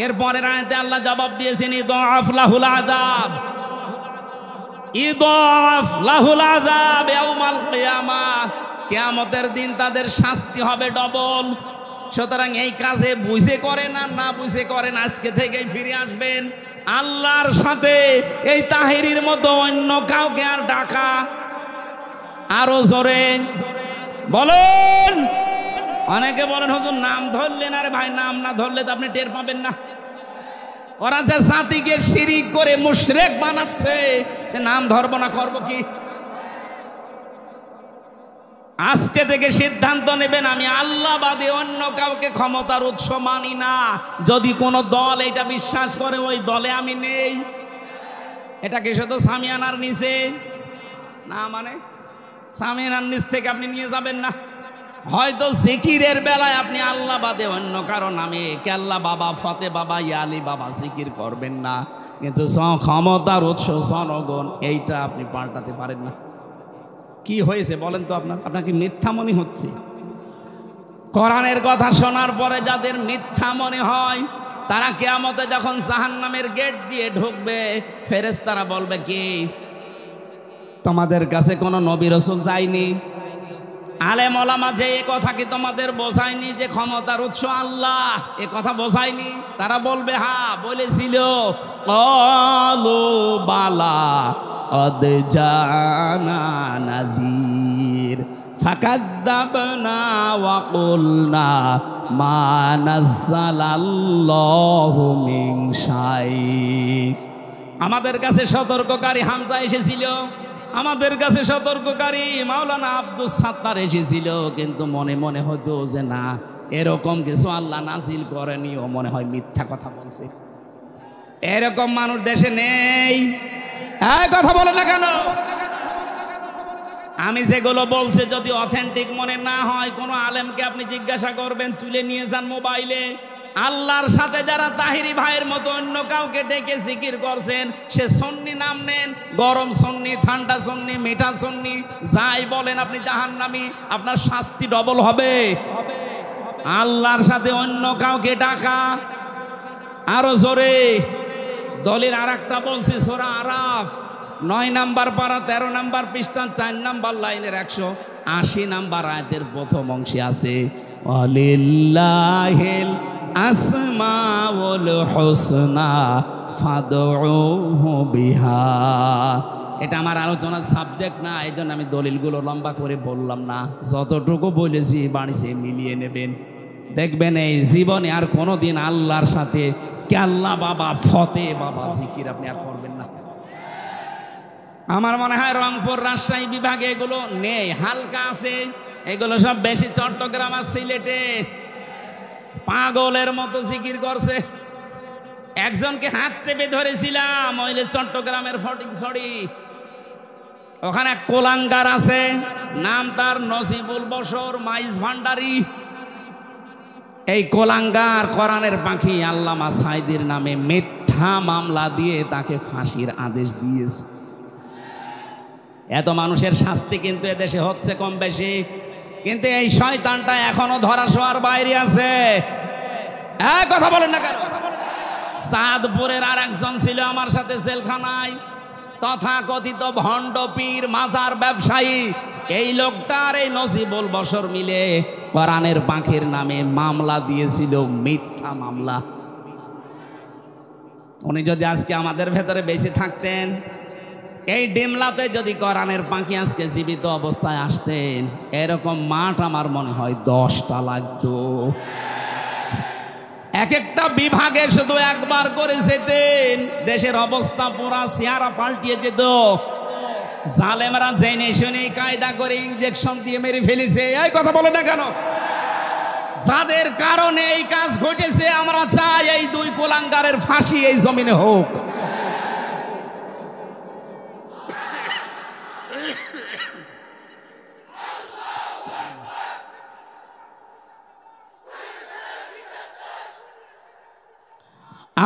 এরপরের আয়াতে আল্লাহ জবাব দিয়েছেন ইদাফ লাহুল আযাব, ইদাফ লাহুল আযাব ইয়াউমাল কিয়ামাহ, কিয়ামতের দিন তাদের শাস্তি হবে ডবল। সুতরাং এই কাজে বুঝে করেন আর না বুঝে করেন, আজকে থেকেই ফিরে আসবেন আল্লাহর সাথে এই তাহেরির মতো অন্য কাউকে আর ডাকা। আরো জোরে বলেন। অনেকে বলেন হুজুর নাম ধরলেন, আরে ভাই নাম না ধরলে তো আপনি টের পাবেন না। ওরা যে জাতিকে শিরিক করে মুশরিক বানাচ্ছে, নাম ধরবো না করব কি? আজকে থেকে সিদ্ধান্ত নেবেন আমি আল্লাহ বাদে অন্য কাউকে ক্ষমতার উৎস মানি না। যদি কোনো দল এটা বিশ্বাস করে ওই দলে আমি নেই। এটা কি শুধু সামিয়ানার নিচে না, মানে সামিয়ানার নিচ থেকে আপনি নিয়ে যাবেন না। হয়তো জিকিরের বেলায় আপনি আল্লাহ বাদে অন্য কারো নামে কেল্লা বাবা, ফতে বাবা, ইয়ালি বাবা জিকির করবেন না, কিন্তু ক্ষমতার উৎস জনগণ এইটা আপনি পাল্টাতে পারেন না। কি হয়েছে বলেন তো? আপনার কি মিথ্যা মনে হচ্ছে? কোরআনের কথা শোনার পরে যাদের মিথ্যা মনে হয় তারা কিয়ামতে যখন জাহান্নামের গেট দিয়ে ঢুকবে, ফেরেশতারা বলবে কি তোমাদের কাছে কোনো নবী রাসূল যায়নি? আলেম ওলামা যে এ কথা কি তোমাদের বোঝায়নি যে ক্ষমতার উৎস আল্লাহ? এ কথা বোঝায়নি? তারা বলবে হ্যাঁ বলেছিল। ক্বালু বালা قد جاءنا نذير فكذبنا وقلنا ما نزل الله من شيء। আমাদের কাছে সতর্ককারী হামজা এসেছিল, আমাদের কাছে সতর্ককারী মাওলানা আব্দুস সাত্তার এসেছিল, কিন্তু মনে মনে হতো যে না এরকম কিছু আল্লাহ নাজিল করেনি, ও মনে হয় মিথ্যা কথা বলছে। এরকম মানুষ দেশে নেই। কথা বলে না কেন? আমি যেগুলো বলছি যদি অথেন্টিক মনে না হয়, কোনো আলেমকে আপনি জিজ্ঞাসা করবেন, তুলে নিয়ে যান মোবাইলে। আল্লাহর সাথে যারা তাহিরি ভাইয়ের মতো অন্য কাউকে ডেকে জিকির করছেন, সে সুন্নি নাম নেন, গরম সুন্নি, ঠান্ডা সুন্নি, মিঠা সুন্নি, যাই বলেন আপনি জাহান্নামী, আপনার শাস্তি ডবল হবে। আল্লাহর সাথে অন্য কাউকে ডাকা। আরো জোরে দলের আর একটা বলছি, সূরা আরাফ 9 নম্বর পারা 13 নম্বর পৃষ্ঠা 4 নম্বর লাইনের 180 নম্বর আয়াতের প্রথম অংশে আছে ওয়ালিল্লাহিল আসমাউল হুসনা ফাদউহু বিহা। এটা আমার আলোচনার সাবজেক্ট না, এই জন্য আমি দলিলগুলো লম্বা করে বললাম না। যতটুকু বলেছি বাড়িতে মিলিয়ে নেবেন, দেখবেন এই জীবনে আর কোনোদিন আল্লাহর সাথে আল্লাহ বাবা, ফতে বাবা জিকির আপনি আর করবেন না। আমার মনে হয় রংপুর, রাজশাহী বিভাগে এগুলো নেই, হালকা আছে। এগুলো সব বেশি চট্টগ্রাম আর সিলেটে পাগলের মতো জিকির করছে। একজনকে হাত চেপে ধরেছিলাম ওই চট্টগ্রামের ফটিকছড়ি, ওখানে এক কোলাঙ্গার আছে, নাম তার নসিবুল বশর মাইজ ভান্ডারি। এই কোলাঙ্গার কোরআনের পাখি আল্লামা সাইদির নামে মিথ্যা মামলা দিয়ে তাকে ফাঁসির আদেশ দিয়েছে। এত মানুষের শাস্তি কিন্তু এদেশে হচ্ছে কম বেশি, কিন্তু এই শয়তানটা এখনো ধরাছোঁয়ার বাইরে আছে। কথা বলেন না কেন? চাঁদপুরের আর একজন ছিল আমার সাথে জেলখানায়, তথাকথিত ভণ্ড পীর মাজার ব্যবসায়ী। এই লোকটার এই নসিবুল বশর মিলে কোরআনের পাখির নামে মামলা দিয়েছিল, মিথ্যা মামলা। উনি যদি আজকে আমাদের ভেতরে বেঁচে থাকতেন, এই ডিমলাতে যদি কোরআনের পাখি আজকে জীবিত অবস্থায় আসতেন, এরকম মাঠ আমার মনে হয় 10টা লাগতো। এক একটা বিভাগে শুধু একবার করে যেতেন, দেশের অবস্থা পুরা চেহারা পাল্টিয়ে যেত। জালেমরা জেনে শুনে কায়দা করে ইনজেকশন দিয়ে মেরে ফেলেছে। এই কথা বলে না কেন? যাদের কারণে এই কাজ ঘটেছে, আমরা চাই এই দুই কোলাঙ্গারের ফাঁসি এই জমিনে হোক।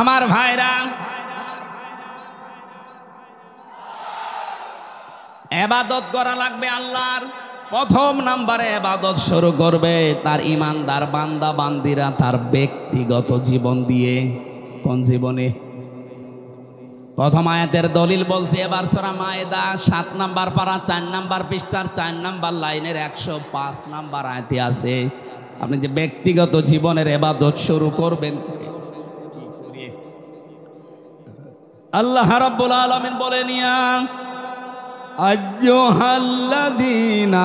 আমার ভাইরা, ইবাদত করা লাগবে আল্লাহর। প্রথম নাম্বারে ইবাদত শুরু করবে তার ইমানদার বান্দা বান্দিরা তার ব্যক্তিগত জীবন দিয়ে। কোন জীবনে? প্রথম আয়াতের দলিল বলছি এবার সূরা মায়েদা 7 নাম্বার পারা 4 নাম্বার পৃষ্ঠার 4 নাম্বার লাইনের 105 নাম্বার আয়াতে আছে। আপনি যে ব্যক্তিগত জীবনের ইবাদত শুরু করবেন, আল্লাহ রাব্বুল আলামিন বলেন, ইয়া আইয়ুহাল্লাযীনা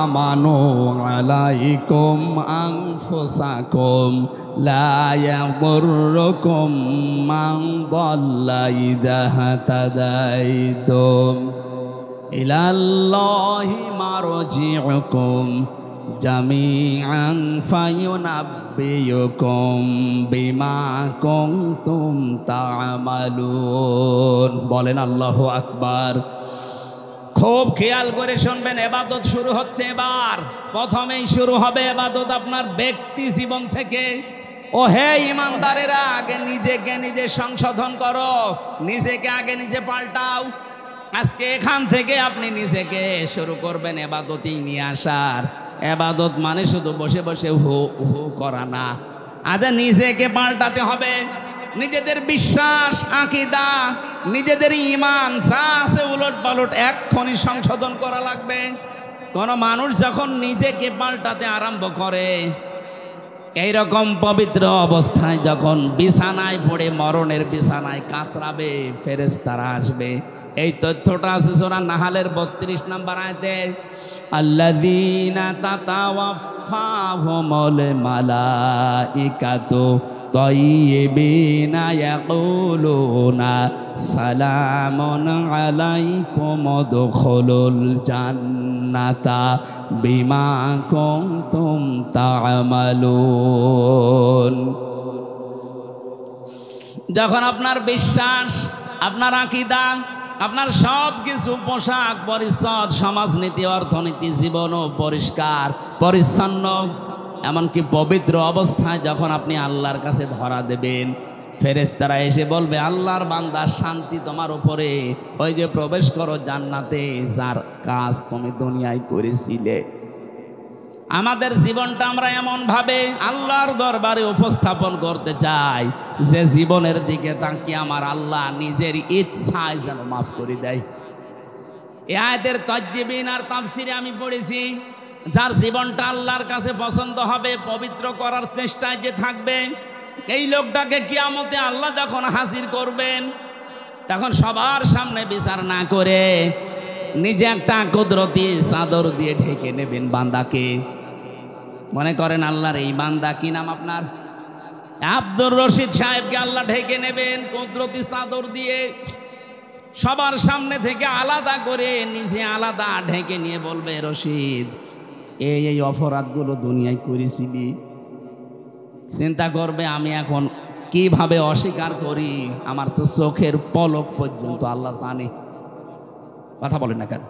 আমানু আলাইকুম আনফুসাকুম লা ইয়াদুররুকুম মান দাল্লা ইযা হাতাদাইতুম ইলাল্লাহি মারজিউকুম জামিআন ফায়ুনাব্বিয়ুকুম বিমা কুনতুম তা'মালুন। বলেন আল্লাহু আকবার। খুব খেয়াল করে শুনবেন, ইবাদত শুরু হচ্ছে এবার। প্রথমেই শুরু হবে ইবাদত আপনার ব্যক্তি জীবন থেকে। ও হে ইমানদারেরা, আগে নিজেকে নিজে সংশোধন করো, নিজেকে আগে নিজে পাল্টাও। আজকে এখান থেকে আপনি নিজেকে শুরু করবেন ইবাদতেই নিয়ে আসার। ইবাদত মানে শুধু বসে বসে হু হু করা না, আজ নিজেকে পাল্টাতে হবে। নিজেদের বিশ্বাস, আকীদা, নিজেদের ঈমান যা আছে উলট পালট এক্ষুনি সংশোধন করা লাগবে। কোন মানুষ যখন নিজেকে পাল্টাতে আরম্ভ করে, এইরকম পবিত্র অবস্থায় যখন বিছানায় পড়ে মরণের বিছানায় কাতরাবে, ফেরেশতারা আসবে। এই তথ্যটা আছে সূরা নাহালের 32 নম্বর আয়াতে, আল্লাযীনা তাতাওয়াফাহুমুল মালাইকাতু তাইয়্যিবিনা ইয়াকুলুনা সালামুন আলাইকুম উদখুলুল জান্নাতা বিমা কুনতুম তা'মালুন। যখন আপনার বিশ্বাস, আপনার আকীদা, আপনার সব কিছু পোশাক পরিচ্ছদ, সমাজনীতি, অর্থনীতি, জীবনও পরিষ্কার পরিচ্ছন্ন, এমনকি পবিত্র অবস্থায় যখন আপনি আল্লাহর কাছে ধরা দেবেন, ফেরেশতারা এসে বলবে, আল্লাহর বান্দা শান্তি তোমার উপরে, ওই যে প্রবেশ করো জান্নাতে, যার কাজ তুমি দুনিয়ায় করেছিলে। আমাদের জীবনটা আমরা এমন ভাবে আল্লাহর দরবারে উপস্থাপন করতে চাই যে জীবনের দিকে তাকিয়ে আমার আল্লাহ নিজের ইচ্ছায় যেন মাফ করে দেয়। এই আয়াতের তাজবিন আর তাফসিরে আমি পড়েছি, যার জীবনটা আল্লাহর কাছে পছন্দ হবে, পবিত্র করার চেষ্টায় যে থাকবে, এই লোকটাকে কিয়ামতে আল্লাহ যখন হাজির করবেন, তখন সবার সামনে বিচার না করে নিজে একটা কুদরতি চাদর দিয়ে ঢেকে নেবেন বান্দাকে। মনে করেন আল্লাহর এই বান্দা, কি নাম আপনার? আব্দুর রশিদ সাহেবকে আল্লাহ ঢেকে নেবেন কুদরতি চাদর দিয়ে, সবার সামনে থেকে আলাদা করে নিজে আলাদা ঢেকে নিয়ে বলবে, রশিদ এই এই অপরাধগুলো দুনিয়ায় করেছিলি। চিন্তা করবে আমি এখন কিভাবে অস্বীকার করি, আমার তো চোখের পলক পর্যন্ত আল্লাহ জানে। কথা বলেন না কেন?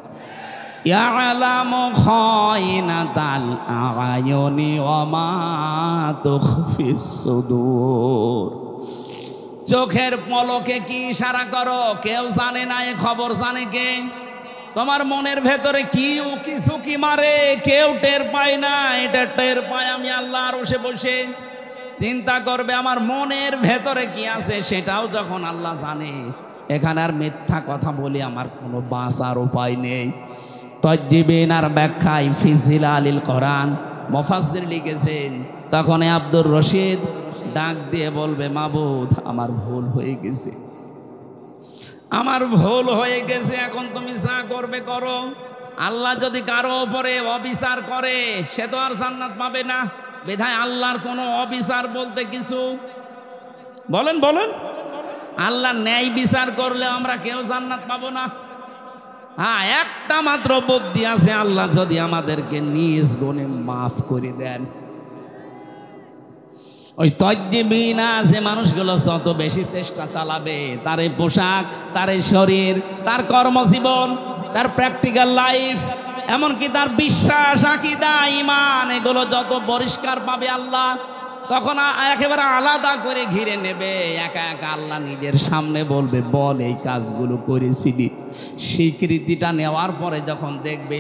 ইয়ালামু খায়িনাতাল আ'য়ুনি ওয়া মা তুখফিস সুদূর। চোখের পলকে কি ইশারা করো কেউ জানে না, এ খবর জানে কে? তোমার মনের ভেতরে কি কিছু কি মারে কেউ টের পায় না, এটা টের পায় আমি আল্লাহ আরশে বসে। চিন্তা করবে আমার মনের ভেতরে কি আছে সেটাও যখন আল্লাহ জানে, এখানে আর মিথ্যা কথা বলি আমার কোনো বাঁচার উপায় নেই। তাজবিন আর ব্যাখ্যায় ফি জিলালিল কোরআন মুফাসসির লিখেছেন, তখন আব্দুর রশিদ ডাক দিয়ে বলবে, মাবুদ আমার ভুল হয়ে গেছে, আমার ভুল হয়ে গেছে, এখন তুমি যা করবে করো। আল্লাহ যদি কারো উপরে অবিচার করে সে তো আর জান্নাত পাবে না। বিধায় আল্লাহর কোনো অবিচার বলতে কিছু, বলেন বলেন, আল্লাহ ন্যায় বিচার করলে আমরা কেউ জান্নাত পাবো না। হ্যাঁ, একটা মাত্র বুদ্ধি আছে, আল্লাহ যদি আমাদেরকে নিজ গুণে মাফ করে দেন। ওই তাজবিনা যে মানুষগুলো যত বেশি চেষ্টা চালাবে, তার এই পোশাক, তার এই শরীর, তার কর্মজীবন, তার প্র্যাকটিক্যাল লাইফ, এমনকি তার বিশ্বাস, আকীদা, ঈমান, এগুলো যত পরিষ্কার পাবে আল্লাহ, তখন একেবারে আলাদা করে ঘিরে নেবে, একা একা আল্লাহ নিজের সামনে বলবে, বল এই কাজগুলো করেছিলি। স্বীকৃতিটা নেওয়ার পরে যখন দেখবে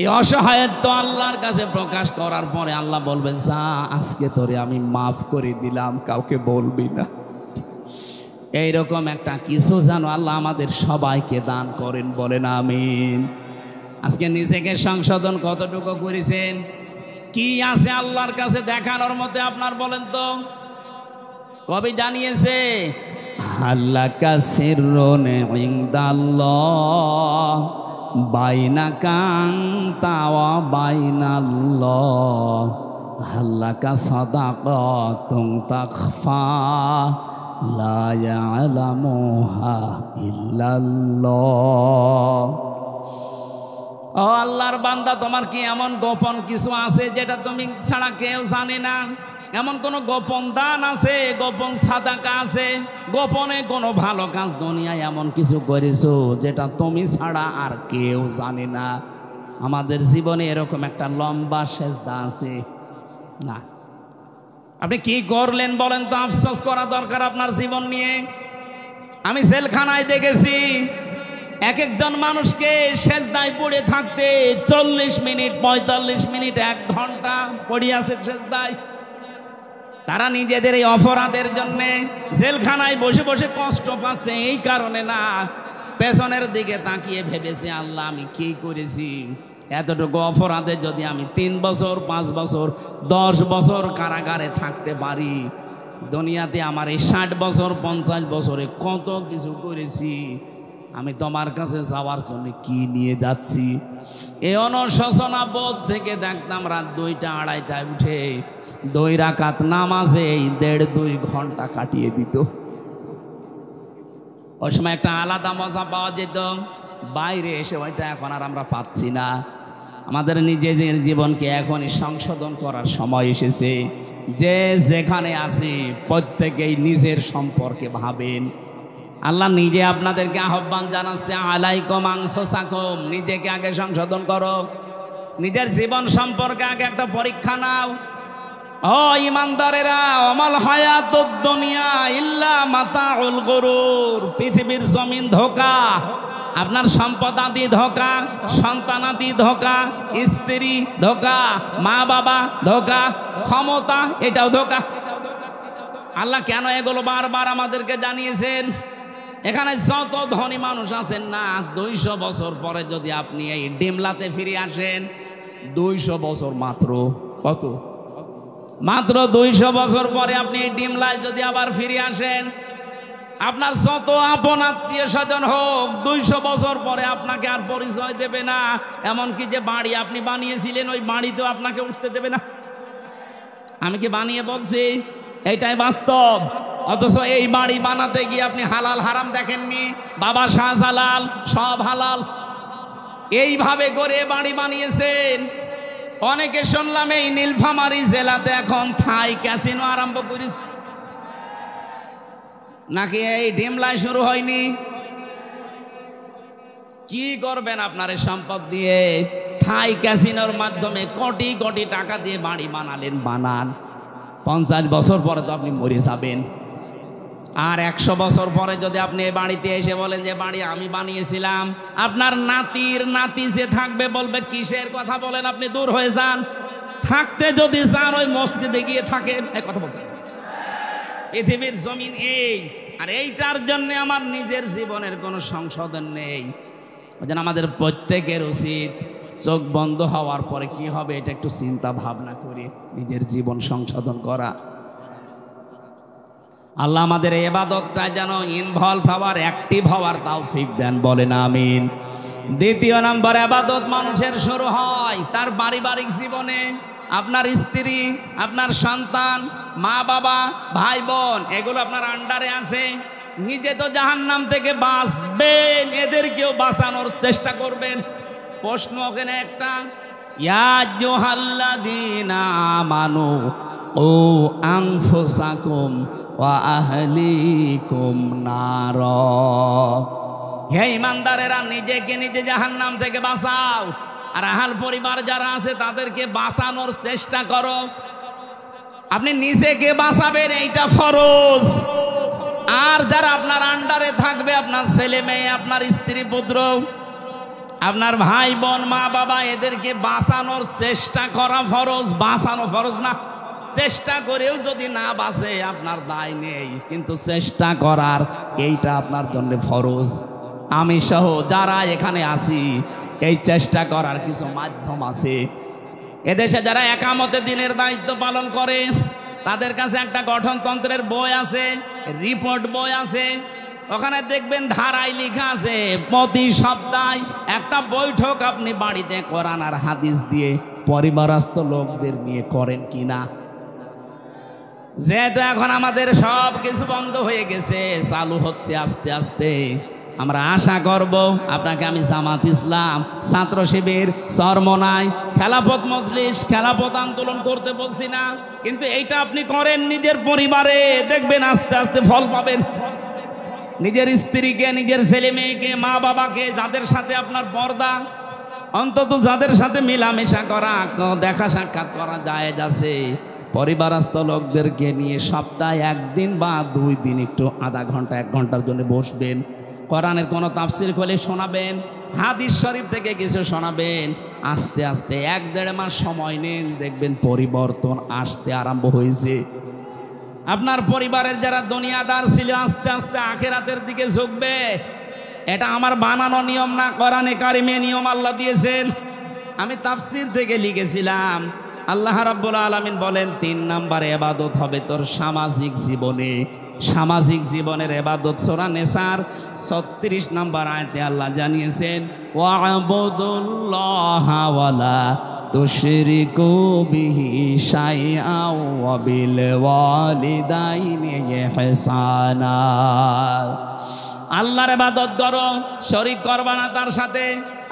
এই অসহায়ত্ব আল্লাহর কাছে প্রকাশ করার পরে আল্লাহ বলবেন, যা আজকে তোরে আমি মাফ করে দিলাম, কাউকে বলবি না। এইরকম একটা কিছু যেন আল্লাহ আমাদের সবাইকে দান করেন, বলেন আমিন। আজকে নিজেকে সংশোধন কতটুকু করেছেন? কি আছে আল্লাহর কাছে দেখানোর মধ্যে আপনার, বলেন তো? কবি জানিয়েছে, আল্লাহ কাসিরুনে ইনদাল্লাহ বাইনা কান্তা ওয়া বাইনাল্লাহ আল্লাহ কা সাদাকাতুন তাখফা লা ইয়ালামুহা ইল্লাল্লাহ। ও আল্লাহর বান্দা, তোমার কি এমন গোপন কিছু আছে যেটা তুমি ছাড়া কেউ জানে না? এমন কোনো গোপন দান আছে, গোপন সাদাকা আছে, গোপনে কোনো ভালো কাজ দুনিয়ায় এমন কিছু করেছো যেটা তুমি ছাড়া আর কেউ জানে না? আমাদের জীবনে এরকম একটা লম্বা সেজদা আছে না? আপনি কি করলেন বলেন তো? আফসোস করা দরকার আপনার জীবন নিয়ে। আমি জেলখানায় দেখেছি এক একজন মানুষকে সেজদায় পড়ে থাকতে 40 মিনিট, 45 মিনিট, 1 ঘন্টা পড়ে আছে সেজদায়। তারা নিজেদের এই অপরাধের জন্য জেলখানায় বসে বসে কষ্ট পাচ্ছে, এই কারণে না, পেছনের দিকে তাকিয়ে ভেবেছে, আল্লাহ আমি কি করেছি? এতটুকু অপরাধে যদি আমি 3 বছর, 5 বছর, 10 বছর কারাগারে থাকতে পারি, দুনিয়াতে আমার এই 60 বছর, 50 বছরে কত কিছু করেছি, আমি তোমার কাছে যাওয়ার জন্য কি নিয়ে যাচ্ছি? এই অনুশোচনা বোধ থেকে দেখতাম রাত 2টা 2:30টায় উঠে 2 রাকাত নামাজে এই 1.5-2 ঘন্টা কাটিয়ে দিত। ওই সময় একটা আলাদা মজা পাওয়া যেত, বাইরে এসে ওইটা এখন আর আমরা পাচ্ছি না। আমাদের নিজেদের জীবনকে এখনই সংশোধন করার সময় এসেছে। যে যেখানে আছি প্রত্যেকেই নিজের সম্পর্কে ভাবেন। আল্লাহ নিজে আপনাদেরকে আহ্বান জানাচ্ছে, আলাইকুম আনফুসাকুম, নিজেকে আগে সংশোধন করো, নিজের জীবন সম্পর্কে আগে একটা পরীক্ষা নাও। ও ইমানদারেরা, আমাল হায়াতুদ দুনিয়া ইল্লা মাতাউল গুরুর, পৃথিবীর জমিন ধোঁকা, আপনার সম্পদ আদি ধোঁকা, সন্তান আদি ধোঁকা, স্ত্রী ধোঁকা, মা বাবা ধোঁকা, ক্ষমতা এটাও ধোঁকা। আল্লাহ কেন এগুলো বারবার আমাদেরকে জানিয়েছেন? এখানে যত ধনী মানুষ আছেন না, 200 বছর পরে যদি আপনি এই ডিমলাতে ফিরে আসেন, 200 বছর মাত্র, কত? মাত্র 200 বছর পরে আপনি এই ডিমলায় যদি আবার ফিরে আসেন, আপনার যত আপন আত্মীয় স্বজন হোক, 200 বছর পরে আপনাকে আর পরিচয় দেবে না। এমনকি যে বাড়ি আপনি বানিয়েছিলেন, ওই বাড়িতেও আপনাকে উঠতে দেবে না। আমি কি বানিয়ে বলছি? এইটাই বাস্তব। অথচ এই বাড়ি বানাতে গিয়ে আপনি হালাল হারাম দেখেননি। বাবা শাহজালাল সব হালাল, এইভাবে করে বাড়ি বানিয়েছেন। অনেকে শুনলাম এই নীলফামারী জেলাতে এখন থাই ক্যাসিনো আরম্ভ করেছে, নাকি এই ডিমলায় শুরু হয়নি? কি করবেন আপনার এই সম্পদ দিয়ে? থাই ক্যাসিনোর মাধ্যমে কোটি কোটি টাকা দিয়ে বাড়ি বানালেন, বানান। 50 বছর পরে তো আপনি মরে যাবেন। আর 100 বছর পরে যদি আপনি এই বাড়িতে এসে বলেন যে বাড়ি আমি বানিয়েছিলাম, আপনার নাতির নাতি যে থাকবে বলবে, কিসের কথা বলেন আপনি, দূর হয়ে যান। থাকতে যদি চান ওই মসজিদে গিয়ে থাকেন। এই কথা বলছেন, পৃথিবীর জমিন এই, আর এইটার জন্য আমার নিজের জীবনের কোনো সংশোধন নেই। ওই জন্য আমাদের প্রত্যেকের উচিত চোখ বন্ধ হওয়ার পরে কি হবে এটা একটু চিন্তা ভাবনা করে নিজের জীবন সংশোধন করা। আল্লাহ আমাদের এই ইবাদতটা যেন ইনভলভ হওয়ার, অ্যাক্টিভ হওয়ার তৌফিক দেন, বলেন আমিন। 2 নম্বর ইবাদত মানুষের শুরু হয় তার পারিবারিক জীবনে। আপনার স্ত্রী, আপনার সন্তান, মা বাবা, ভাই বোন, এগুলো আপনার আন্ডারে আছে। নিজে তো জাহান্নাম থেকে বাঁচবেন, এদেরকেও বাঁচানোর চেষ্টা করবেন। প্রশ্ন ওখানে একটা, ইয়া আইয়ুহাল্লাযীনা আমানু ও আনফুসাকুম ওয়া আহলিকুম নারা, হে ঈমানদারেরা, নিজেকে নিজে জাহান্নাম থেকে বাঁচাও আর আহাল পরিবার যারা আছে তাদেরকে বাঁচানোর চেষ্টা করো। আপনি নিজেকে বাঁচাবেন, এইটা ফরজ। আর যারা আপনার আন্ডারে থাকবে, আপনার ছেলে মেয়ে, আপনার স্ত্রী পুত্র, আপনার ভাই বোন, মা বাবা, এদেরকে বাঁচানোর চেষ্টা করা ফরজ। বাঁচানো ফরজ না, চেষ্টা করেও যদি না বাঁচে আপনার দায় নেই, কিন্তু চেষ্টা করার এইটা আপনার জন্য ফরজ। আমি সহ যারা এখানে আছি, এই চেষ্টা করার কিছু মাধ্যম আছে। এদেশে যারা একামতে দিনের দায়িত্ব পালন করে তাদের কাছে একটা গঠনতন্ত্রের বই আছে, রিপোর্ট বই আছে। ওখানে দেখবেন ধারায় লেখা আছে প্রতি সপ্তাহে একটা বৈঠক আপনি বাড়িতে কোরআন আর হাদিস দিয়ে পরিবারস্থ লোকদের নিয়ে করেন কিনা। যেহেতু এখন আমাদের সব কিছু বন্ধ হয়ে গেছে, চালু হচ্ছে আস্তে আস্তে। আমরা আশা করব আপনাকে আমি জামাত ইসলাম, ছাত্র শিবির, চরমনাই, খেলাফত মজলিস, খেলাফত আন্দোলন করতে বলছি না, কিন্তু এইটা আপনি করেন নিজের পরিবারে, দেখবেন আস্তে আস্তে ফল পাবেন। নিজের স্ত্রীকে, নিজের ছেলে মেয়েকে, মা বাবাকে, যাদের সাথে আপনার পর্দা, অন্তত যাদের সাথে মেলামেশা করা, দেখা সাক্ষাৎ করা জায়েজ আছে, পরিবারস্থ লোকদেরকে নিয়ে সপ্তাহে একদিন বা 2 দিন একটু আধা ঘন্টা 1 ঘন্টার জন্য বসবেন। কোরআনের কোনো তাফসির খুলে শোনাবেন, হাদিস শরীফ থেকে কিছু শোনাবেন। আস্তে আস্তে 1-1.5 মাস সময় নেন, দেখবেন পরিবর্তন আসতে আরম্ভ হয়েছে। আপনার পরিবারের যারা দুনিয়াদার ছিল আস্তে আস্তে আখিরাতের দিকে ঝুঁকবে। এটা আমার বানানো নিয়ম না, কোরআনে কারিমে নিয়ম আল্লাহ দিয়েছেন। আমি তাফসির থেকে লিখেছিলাম, আল্লাহ রাব্বুল আলামিন বলেন 3 নম্বরে ইবাদত হবে তোর সামাজিক জীবনে। সামাজিক জীবনের ইবাদত সূরা নিসার 36 নম্বর আয়াতে আল্লাহ জানিয়েছেন, ওয়া'বুদুল্লাহা ওয়ালা তুশরিকু বিহি শাইআন ওয়া বিল ওয়ালিদাইনি ইহসানা। আল্লাহর ইবাদত করো, শরীক করবা না তার সাথে।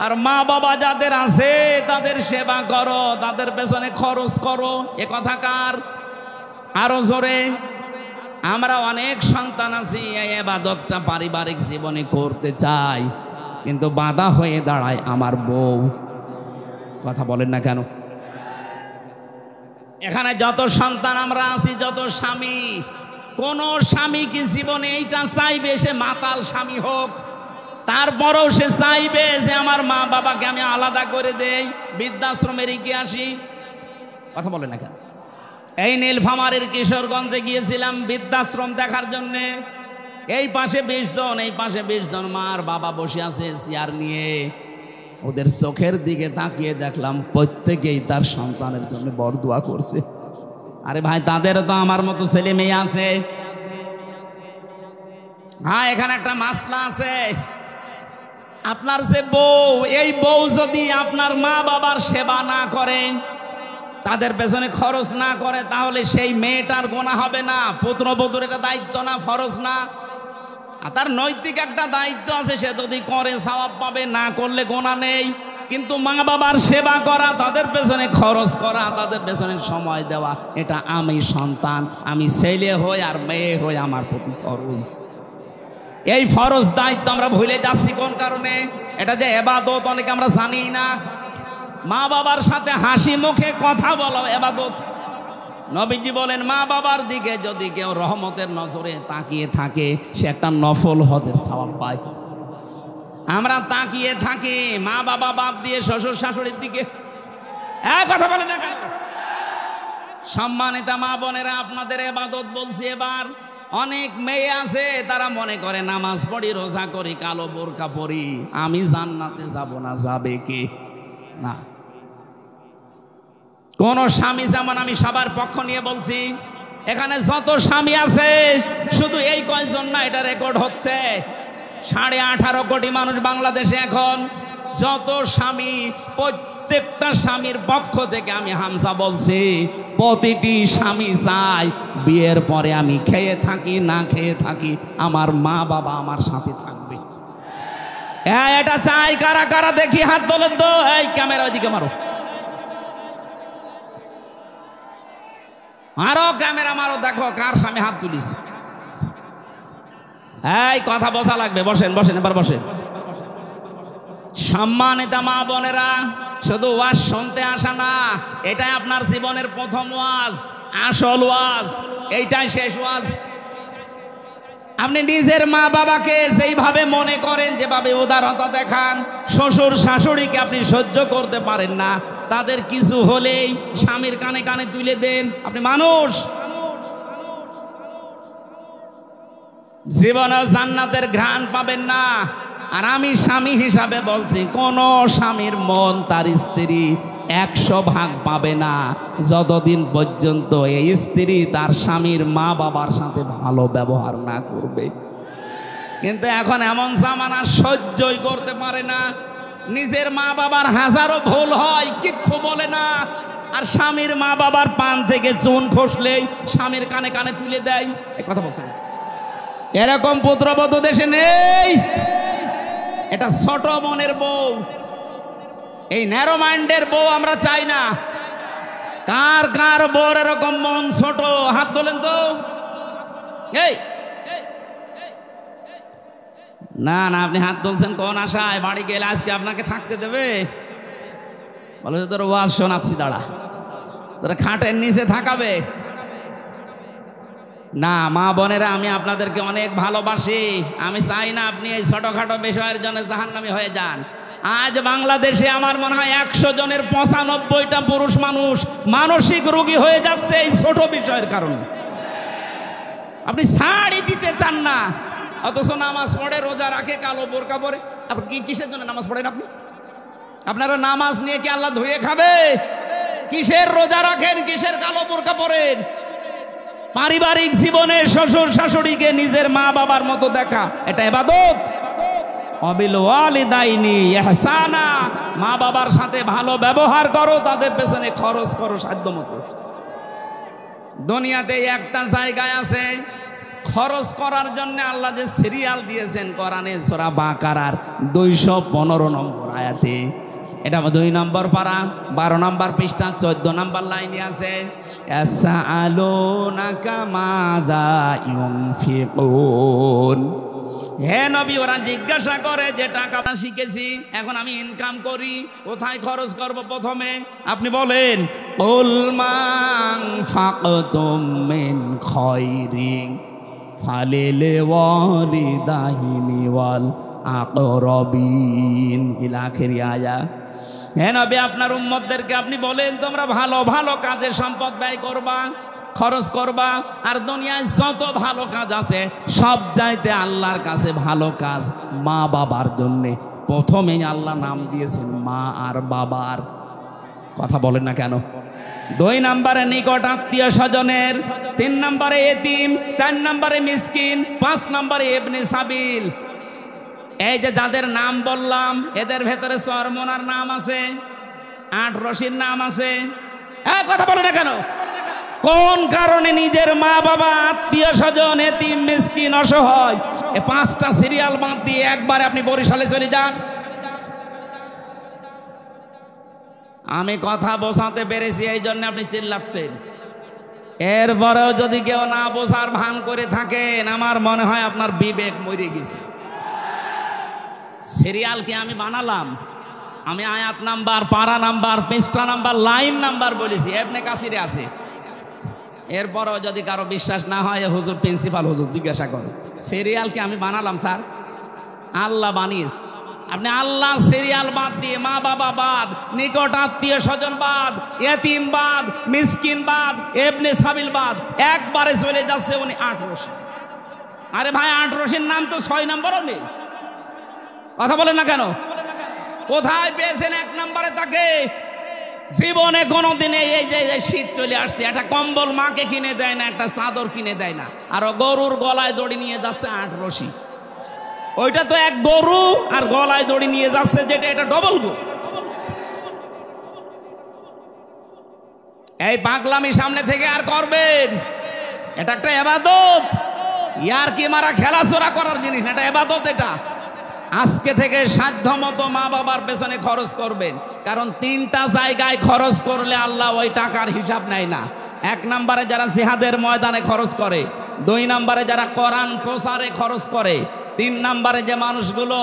আর মা বাবা যাদের আছে তাদের সেবা করো, তাদের পেছনে খরচ করো। এ কথা কার? আরো জোরে। আমরা অনেক সন্তান আছি, এই ইবাদতটা পারিবারিক জীবনে করতে চাই, কিন্তু বাধা হয়ে দাঁড়ায় আমার বউ। কথা বলেন না কেন? এখানে যত সন্তান আমরা আছি, যত স্বামী, কোন স্বামী কি জীবনে এইটা চাইবে সে মাতাল স্বামী হোক? তারপরেও সে চাইবে যে আমার মা বাবাকে আমি আলাদা করে দেই, বৃদ্ধাশ্রমে রেখে আসি। কথা বলেন না কেন? এই নীলফামারীর কিশোরগঞ্জে গিয়েছিলাম বৃদ্ধাশ্রম দেখার জন্য। এই পাশে 20 জন, এই পাশে 20 জন মার বাবা বসে আছে চেয়ার নিয়ে। ওদের চোখের দিকে তাকিয়ে দেখলাম প্রত্যেকেই তার সন্তানের জন্য বরদোয়া করছে। আরে ভাই, তাদের তো আমার মতো ছেলে মেয়ে আছে। হ্যাঁ, এখানে একটা মাসলা আছে। আপনার যে বউ, এই বউ যদি আপনার মা বাবার সেবা না করে, তাদের পেছনে খরচ না করে, তাহলে সেই মেয়েটার গোনা হবে না? পুত্রবধূর এটা দায়িত্ব না, ফরজ না? আর তার নৈতিক একটা দায়িত্ব আছে, সে যদি করে সওয়াব পাবে, না করলে গোনা নেই। কিন্তু মা বাবার সেবা করা, তাদের পেছনে খরচ করা, তাদের পেছনে সময় দেওয়া, এটা আমি সন্তান, আমি ছেলে হই আর মেয়ে হই, আমার প্রতি ফরজ। এই ফরজ দায়িত্ব আমরা ভুলে যাচ্ছি কোন কারণে? এটা যে ইবাদত, অনেকে আমরা জানি না। মা বাবার সাথে হাসি মুখে কথা বলা ইবাদত। নবীজি বলেন, মা বাবার দিকে যদি কেউ রহমতের নজরে তাকিয়ে থাকে, সে একটা নফল হজের সওয়াব পায়। আমরা তাকিয়ে থাকি মা বাবা বাদ দিয়ে শ্বশুর শাশুড়ির দিকে। কথা বলে না। সম্মানিত মা বোনেরা, আপনাদের ইবাদত বলছি এবার। অনেক মেয়ে আছে তারা মনে করে নামাজ পড়ি, রোজা করি, কালো বোরকা পরি, আমি জান্নাতে যাব না। যাবে কে? না। কোন স্বামী, যেমন আমি সবার পক্ষ নিয়ে বলছি, এখানে যত স্বামী আছে শুধু এই কয়জন না, এটা রেকর্ড হচ্ছে। 18.5 কোটি মানুষ বাংলাদেশে এখন। যত স্বামী, প্রত্যেকটা স্বামীর পক্ষ থেকে আমি হামজা বলছি, প্রতিটি স্বামী চায় বিয়ের পরে আমি খেয়ে থাকি না খেয়ে থাকি, আমার মা বাবা আমার সাথে থাকবে। এটা চাই কারা কারা? দেখি হাত তোলেন তো। এই ক্যামেরা ওইদিকে মারো, মারো ক্যামেরা মারো, দেখো কার স্বামী হাত তুলিস। এই কথা বসা লাগবে। বসেন বসেন, এবার বসেন। সম্মানিত মা বোনেরা, শুধু ওয়াজ শুনতে আসা না, এটাই আপনার জীবনের প্রথম ওয়াজ, আসল ওয়াজ, এইটাই শেষ ওয়াজ। আপনি নিজের মা বাবাকে যেইভাবে মনে করেন, যেভাবে উদারতা দেখান, শ্বশুর শাশুড়িকে আপনি সহ্য করতে পারেন না, তাদের কিছু হলেই স্বামীর কানে কানে তুলে দেন। আপনি মানুষ, জীবনেও জান্নাতের ঘ্রাণ পাবেন না। আর আমি স্বামী হিসাবে বলছি, কোন স্বামীর মন তার স্ত্রী 100% পাবে না যতদিন পর্যন্ত এই স্ত্রী তার স্বামীর মা বাবার সাথে ভালো ব্যবহার না করবে। কিন্তু এখন এমন জামানা, সহ্যই করতে পারে না। নিজের মা বাবার হাজারো ভুল হয়, কিচ্ছু বলে না, আর স্বামীর মা বাবার পান থেকে চুন খসলেই স্বামীর কানে কানে তুলে দেয়। এই কথা বলছেন, এরকম পুত্রবধূ দেশে নেই। এটা ছোট মনের বউ, এই ন্যারো মাইন্ডের বউ আমরা চাই না। কার কার বউর এরকম মন ছোট, হাত তোলেন তো। এই না না, আপনি হাত তুলছেন কোন আশায়? বাড়ি গেলে আজকে আপনাকে থাকতে দেবে? বলে তোর ওয়াজ শোনাচ্ছি, দাঁড়া, তোরা খাটের নিচে থাকাবে না। মা বোনেরা, আমি আপনাদেরকে অনেক ভালোবাসি। আমি চাই না আপনি এই ছোটখাটো বিষয়ের জন্য জাহান্নামী হয়ে যান। আজ বাংলাদেশে আমার মনে হয় 100 জনের 95টা পুরুষ মানুষ মানসিক রোগী হয়ে যাচ্ছে এই ছোট বিষয়ের কারণে। আপনি শাড়ি দিতে চান না, অথচ নামাজ পড়ে, রোজা রাখে, কালো বোরকা পরে। আপনি কিসের জন্য নামাজ পড়েন? আপনারা নামাজ নিয়ে কি আল্লাহ ধুয়ে খাবে? কিসের রোজা রাখেন, কিসের কালো বোরকা পরেন? পারিবারিক জীবনে শ্বশুর শাশুড়িকে নিজের মা বাবার মতো দেখা, এটা ইবাদত। অবিল ওয়ালিদাইনি ইহসানা, মা বাবার সাথে ভালো ব্যবহার করো, তাদের পেছনে খরচ করো সাধ্য মতো। দুনিয়াতে একটা জায়গায় আছে খরচ করার জন্য, আল্লাহ যে সিরিয়াল দিয়েছেন কোরআনে সূরা বাকারার 215 নম্বর আয়াতে। এটা 2 নম্বর পারা, 12 নম্বর পৃষ্ঠা, 14 নম্বর লাইনে আছে, ইয়াসআলুনাকা মাযা ইউনফিকুন। হে নবী, ওরা জিজ্ঞাসা করে যে টাকা শিখেছি, এখন আমি ইনকাম করি, কোথায় খরচ করব? প্রথমে আপনি বলেন, কুল মা আনফাকতুম মিন খায়রিন ফালিল ওয়ালিদাইনি ওয়াল আকরাবিন ইলা আখিরি আয়া। হে নবী, আপনার উম্মতদেরকে আপনি বলেন, তোমরা ভালো ভালো কাজে সম্পদ ব্যয় করবা, খরচ করবা। আর দুনিয়ায় যত ভালো কাজ আছে, সব চাইতে আল্লাহর কাছে ভালো কাজ মা বাবার জন্যে। প্রথমেই আল্লাহ নাম দিয়েছেন মা আর বাবার। কথা বলেন না কেন? 2 নম্বরে নিকট আত্মীয় স্বজনের, 3 নম্বরে এতিম, 4 নম্বরে মিসকিন, 5 নম্বরে ইবনে সাবিল। এই যে যাদের নাম বললাম, এদের ভেতরে চরমনার নাম আছে, 8 রশির নাম আছে। কথা বলে না কেন? কোন কারণে নিজের মা বাবা, আত্মীয় স্বজন, এতিম, মিসকিন, অসহায়, এই 5টা সিরিয়াল বাদ দিয়ে একবারে আপনি বরিশালে চলে যান। আমি কথা বোঝাতে পেরেছি, এই জন্য আপনি চিল্লাচ্ছেন। এরপরেও যদি কেউ না বোঝার ভান করে থাকেন, আমার মনে হয় আপনার বিবেক মরে গেছে। সিরিয়াল কি আমি বানালাম? আমি আয়াত নাম্বার, পারা নাম্বার, পৃষ্ঠা নাম্বার, লাইন নাম্বার বলেছি, ইবনে কাসিরে আছে। এরপরও যদি কারো বিশ্বাস না হয়, হুজুর প্রিন্সিপাল হুজুর জিজ্ঞাসা করে, সিরিয়াল কি আমি বানালাম? স্যার, আল্লাহ বানিয়েছে। আপনি আল্লাহ সিরিয়াল বাদ দিয়ে মা বাবা বাদ, নিকট আত্মীয় স্বজন বাদ, এতিম বাদ, মিসকিন বাদ, ইবনে সাবিল বাদ, একবারে চলে যাচ্ছে উনি 8 রশি। আরে ভাই, 8 রশির নাম তো 6 নম্বরও নেই। কথা বলেন না কেন? কোথায় পেয়েছেন 1 নম্বরে তাকে? জীবনে কোনোদিনে এই যে শীত চলে আসছে, একটা কম্বল মাকে কিনে দেয় না, একটা চাদর কিনে দেয় না, আর গরুর গলায় দড়ি নিয়ে যাচ্ছে 8 রশি। ওইটা তো এক গরু, আর গলায় দড়ি নিয়ে যাচ্ছে যেটা, এটা ডবল গরু। এই পাগলামি সামনে থেকে আর করবেন? এটা একটা ইবাদত। ইয়ার কি মারা খেলাচোরা করার জিনিস না, এটা ইবাদত। এটা আজকে থেকে সাধ্য মতো মা বাবার পেছনে খরচ করবেন, কারণ 3টা জায়গায় খরচ করলে আল্লাহ ওই টাকার হিসাব নেয় না। 1 নম্বরে যারা জিহাদের ময়দানে খরচ করে, 2 নম্বরে যারা কোরআন প্রচারে খরচ করে, 3 নম্বরে যে মানুষগুলো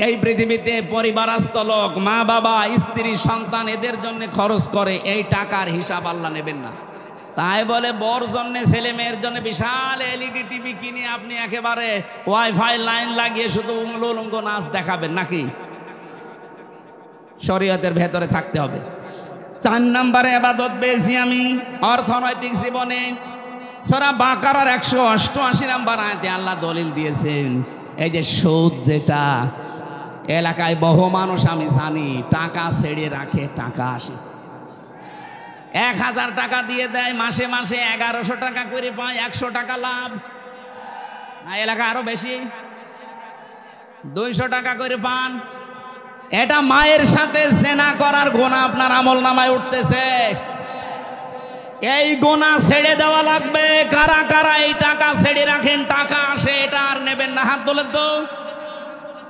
এই পৃথিবীতে পরিবারস্থ লোক, মা বাবা, স্ত্রী, সন্তান এদের জন্য খরচ করে, এই টাকার হিসাব আল্লাহ নেবেন না। তাই বলে বর জন্য, ছেলে মেয়ের জন্য বিশাল এলইডি টিভি কিনে আপনি একেবারে ওয়াইফাই লাইন লাগিয়ে শুধু উলঙ্গ নাচ দেখাবেন নাকি? শরীয়তের ভেতরে থাকতে হবে। 4 নম্বরে ইবাদত পেয়েছি আমি অর্থনৈতিক জীবনে। সূরা বাকারার 188 নম্বর আয়াতে আল্লাহ দলিল দিয়েছেন, এই যে সুদ, যেটা এলাকায় বহু মানুষ আমি জানি টাকা ছেড়ে রাখে, টাকা আসে 1000 টাকা দিয়ে দেয়, মাসে মাসে 1100 টাকা করে পায়, 100 টাকা লাভ। এলাকা আরো বেশি, 200 টাকা করে পান। এটা মায়ের সাথে জেনা করার গুনাহ আপনার আমলনামায় উঠতেছে। এই গুনাহ ছেড়ে দেওয়া লাগবে। কারা কারা এই টাকা ছেড়ে রাখেন, টাকা আসে, এটা আর নেবেন না? হাত তোলেন তো।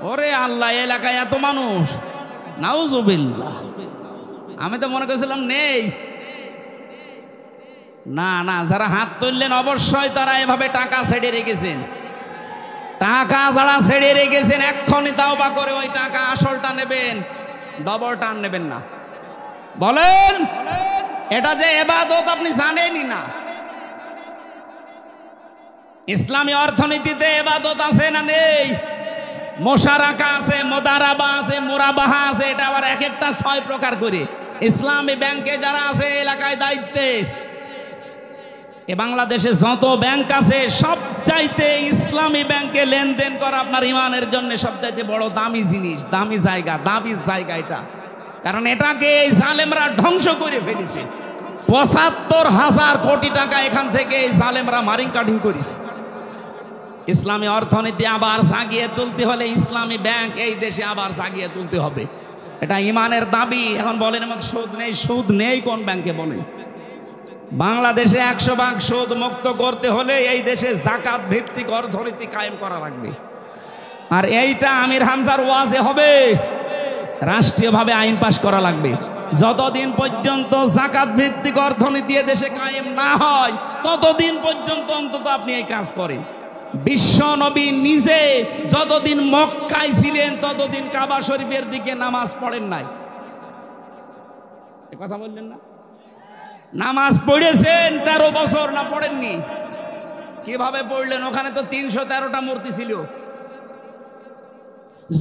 ওরে আল্লাহ, এলাকায় এত মানুষ, নাউজুবিল্লাহ। আমি তো মনে করছিলাম নেই। না না, যারা হাত তুললেন অবশ্যই তারা এভাবে টাকা ছেড়ে রেখেছেন। টাকা যারা ছেড়ে রেখেছেন এক্ষুনি তাওবা করে ওই টাকা আসলটা নেবেন, ডবল টান নেবেন না। বলেন, এটা যে ইবাদত আপনি জানেনই না। ইসলামী অর্থনীতিতে ইবাদত আছে না নেই? মোশারাকা আছে, মুদারাবা আছে, মুরাবাহা আছে, এটা আবার এক একটা 6 প্রকার করে। ইসলামী ব্যাংকে যারা আছে এলাকায় দায়িত্বে, এ বাংলাদেশে যত ব্যাংক আছে সবচাইতে ইসলামী ব্যাংকে লেনদেন করা আপনার ইমানের জন্য সবচাইতে বড় দামি জিনিস, দামি জায়গা, দামি জায়গা এটা। কারণ এটাকে এই জালেমরা ধ্বংস করে ফেলেছে। ৭৫,০০০ কোটি টাকা এখান থেকে এই জালেমরা মারিং কাটিং করেছে। ইসলামী অর্থনীতি আবার জাগিয়ে তুলতে হলে ইসলামী ব্যাংক এই দেশে আবার জাগিয়ে তুলতে হবে, এটা ইমানের দাবি। এখন বলেন আমাকে সুদ নেই, সুদ নেই কোন ব্যাংকে? বলেন, বাংলাদেশে 100% সুদ মুক্ত করতে হলে এই দেশে যাকাত ভিত্তিক অর্থনীতি কায়েম করা লাগবে। আর এইটা আমির হামজার ওয়াজে হবে, রাষ্ট্রীয়ভাবে আইন পাশ করা লাগবে। যতদিন পর্যন্ত যাকাত ভিত্তিক অর্থনীতি দেশে কায়েম না হয় ততদিন পর্যন্ত অন্তত আপনি এই কাজ করেন। বিশ্ব নবী নিজে যতদিন মক্কায় ছিলেন ততদিন কাবা শরীফের দিকে নামাজ পড়েন নাই। এ কথা বললেন না? নামাজ পড়েছেন 13 বছর, না পড়েননি? কিভাবে পড়লেন? ওখানে তো 313টা মূর্তি ছিল।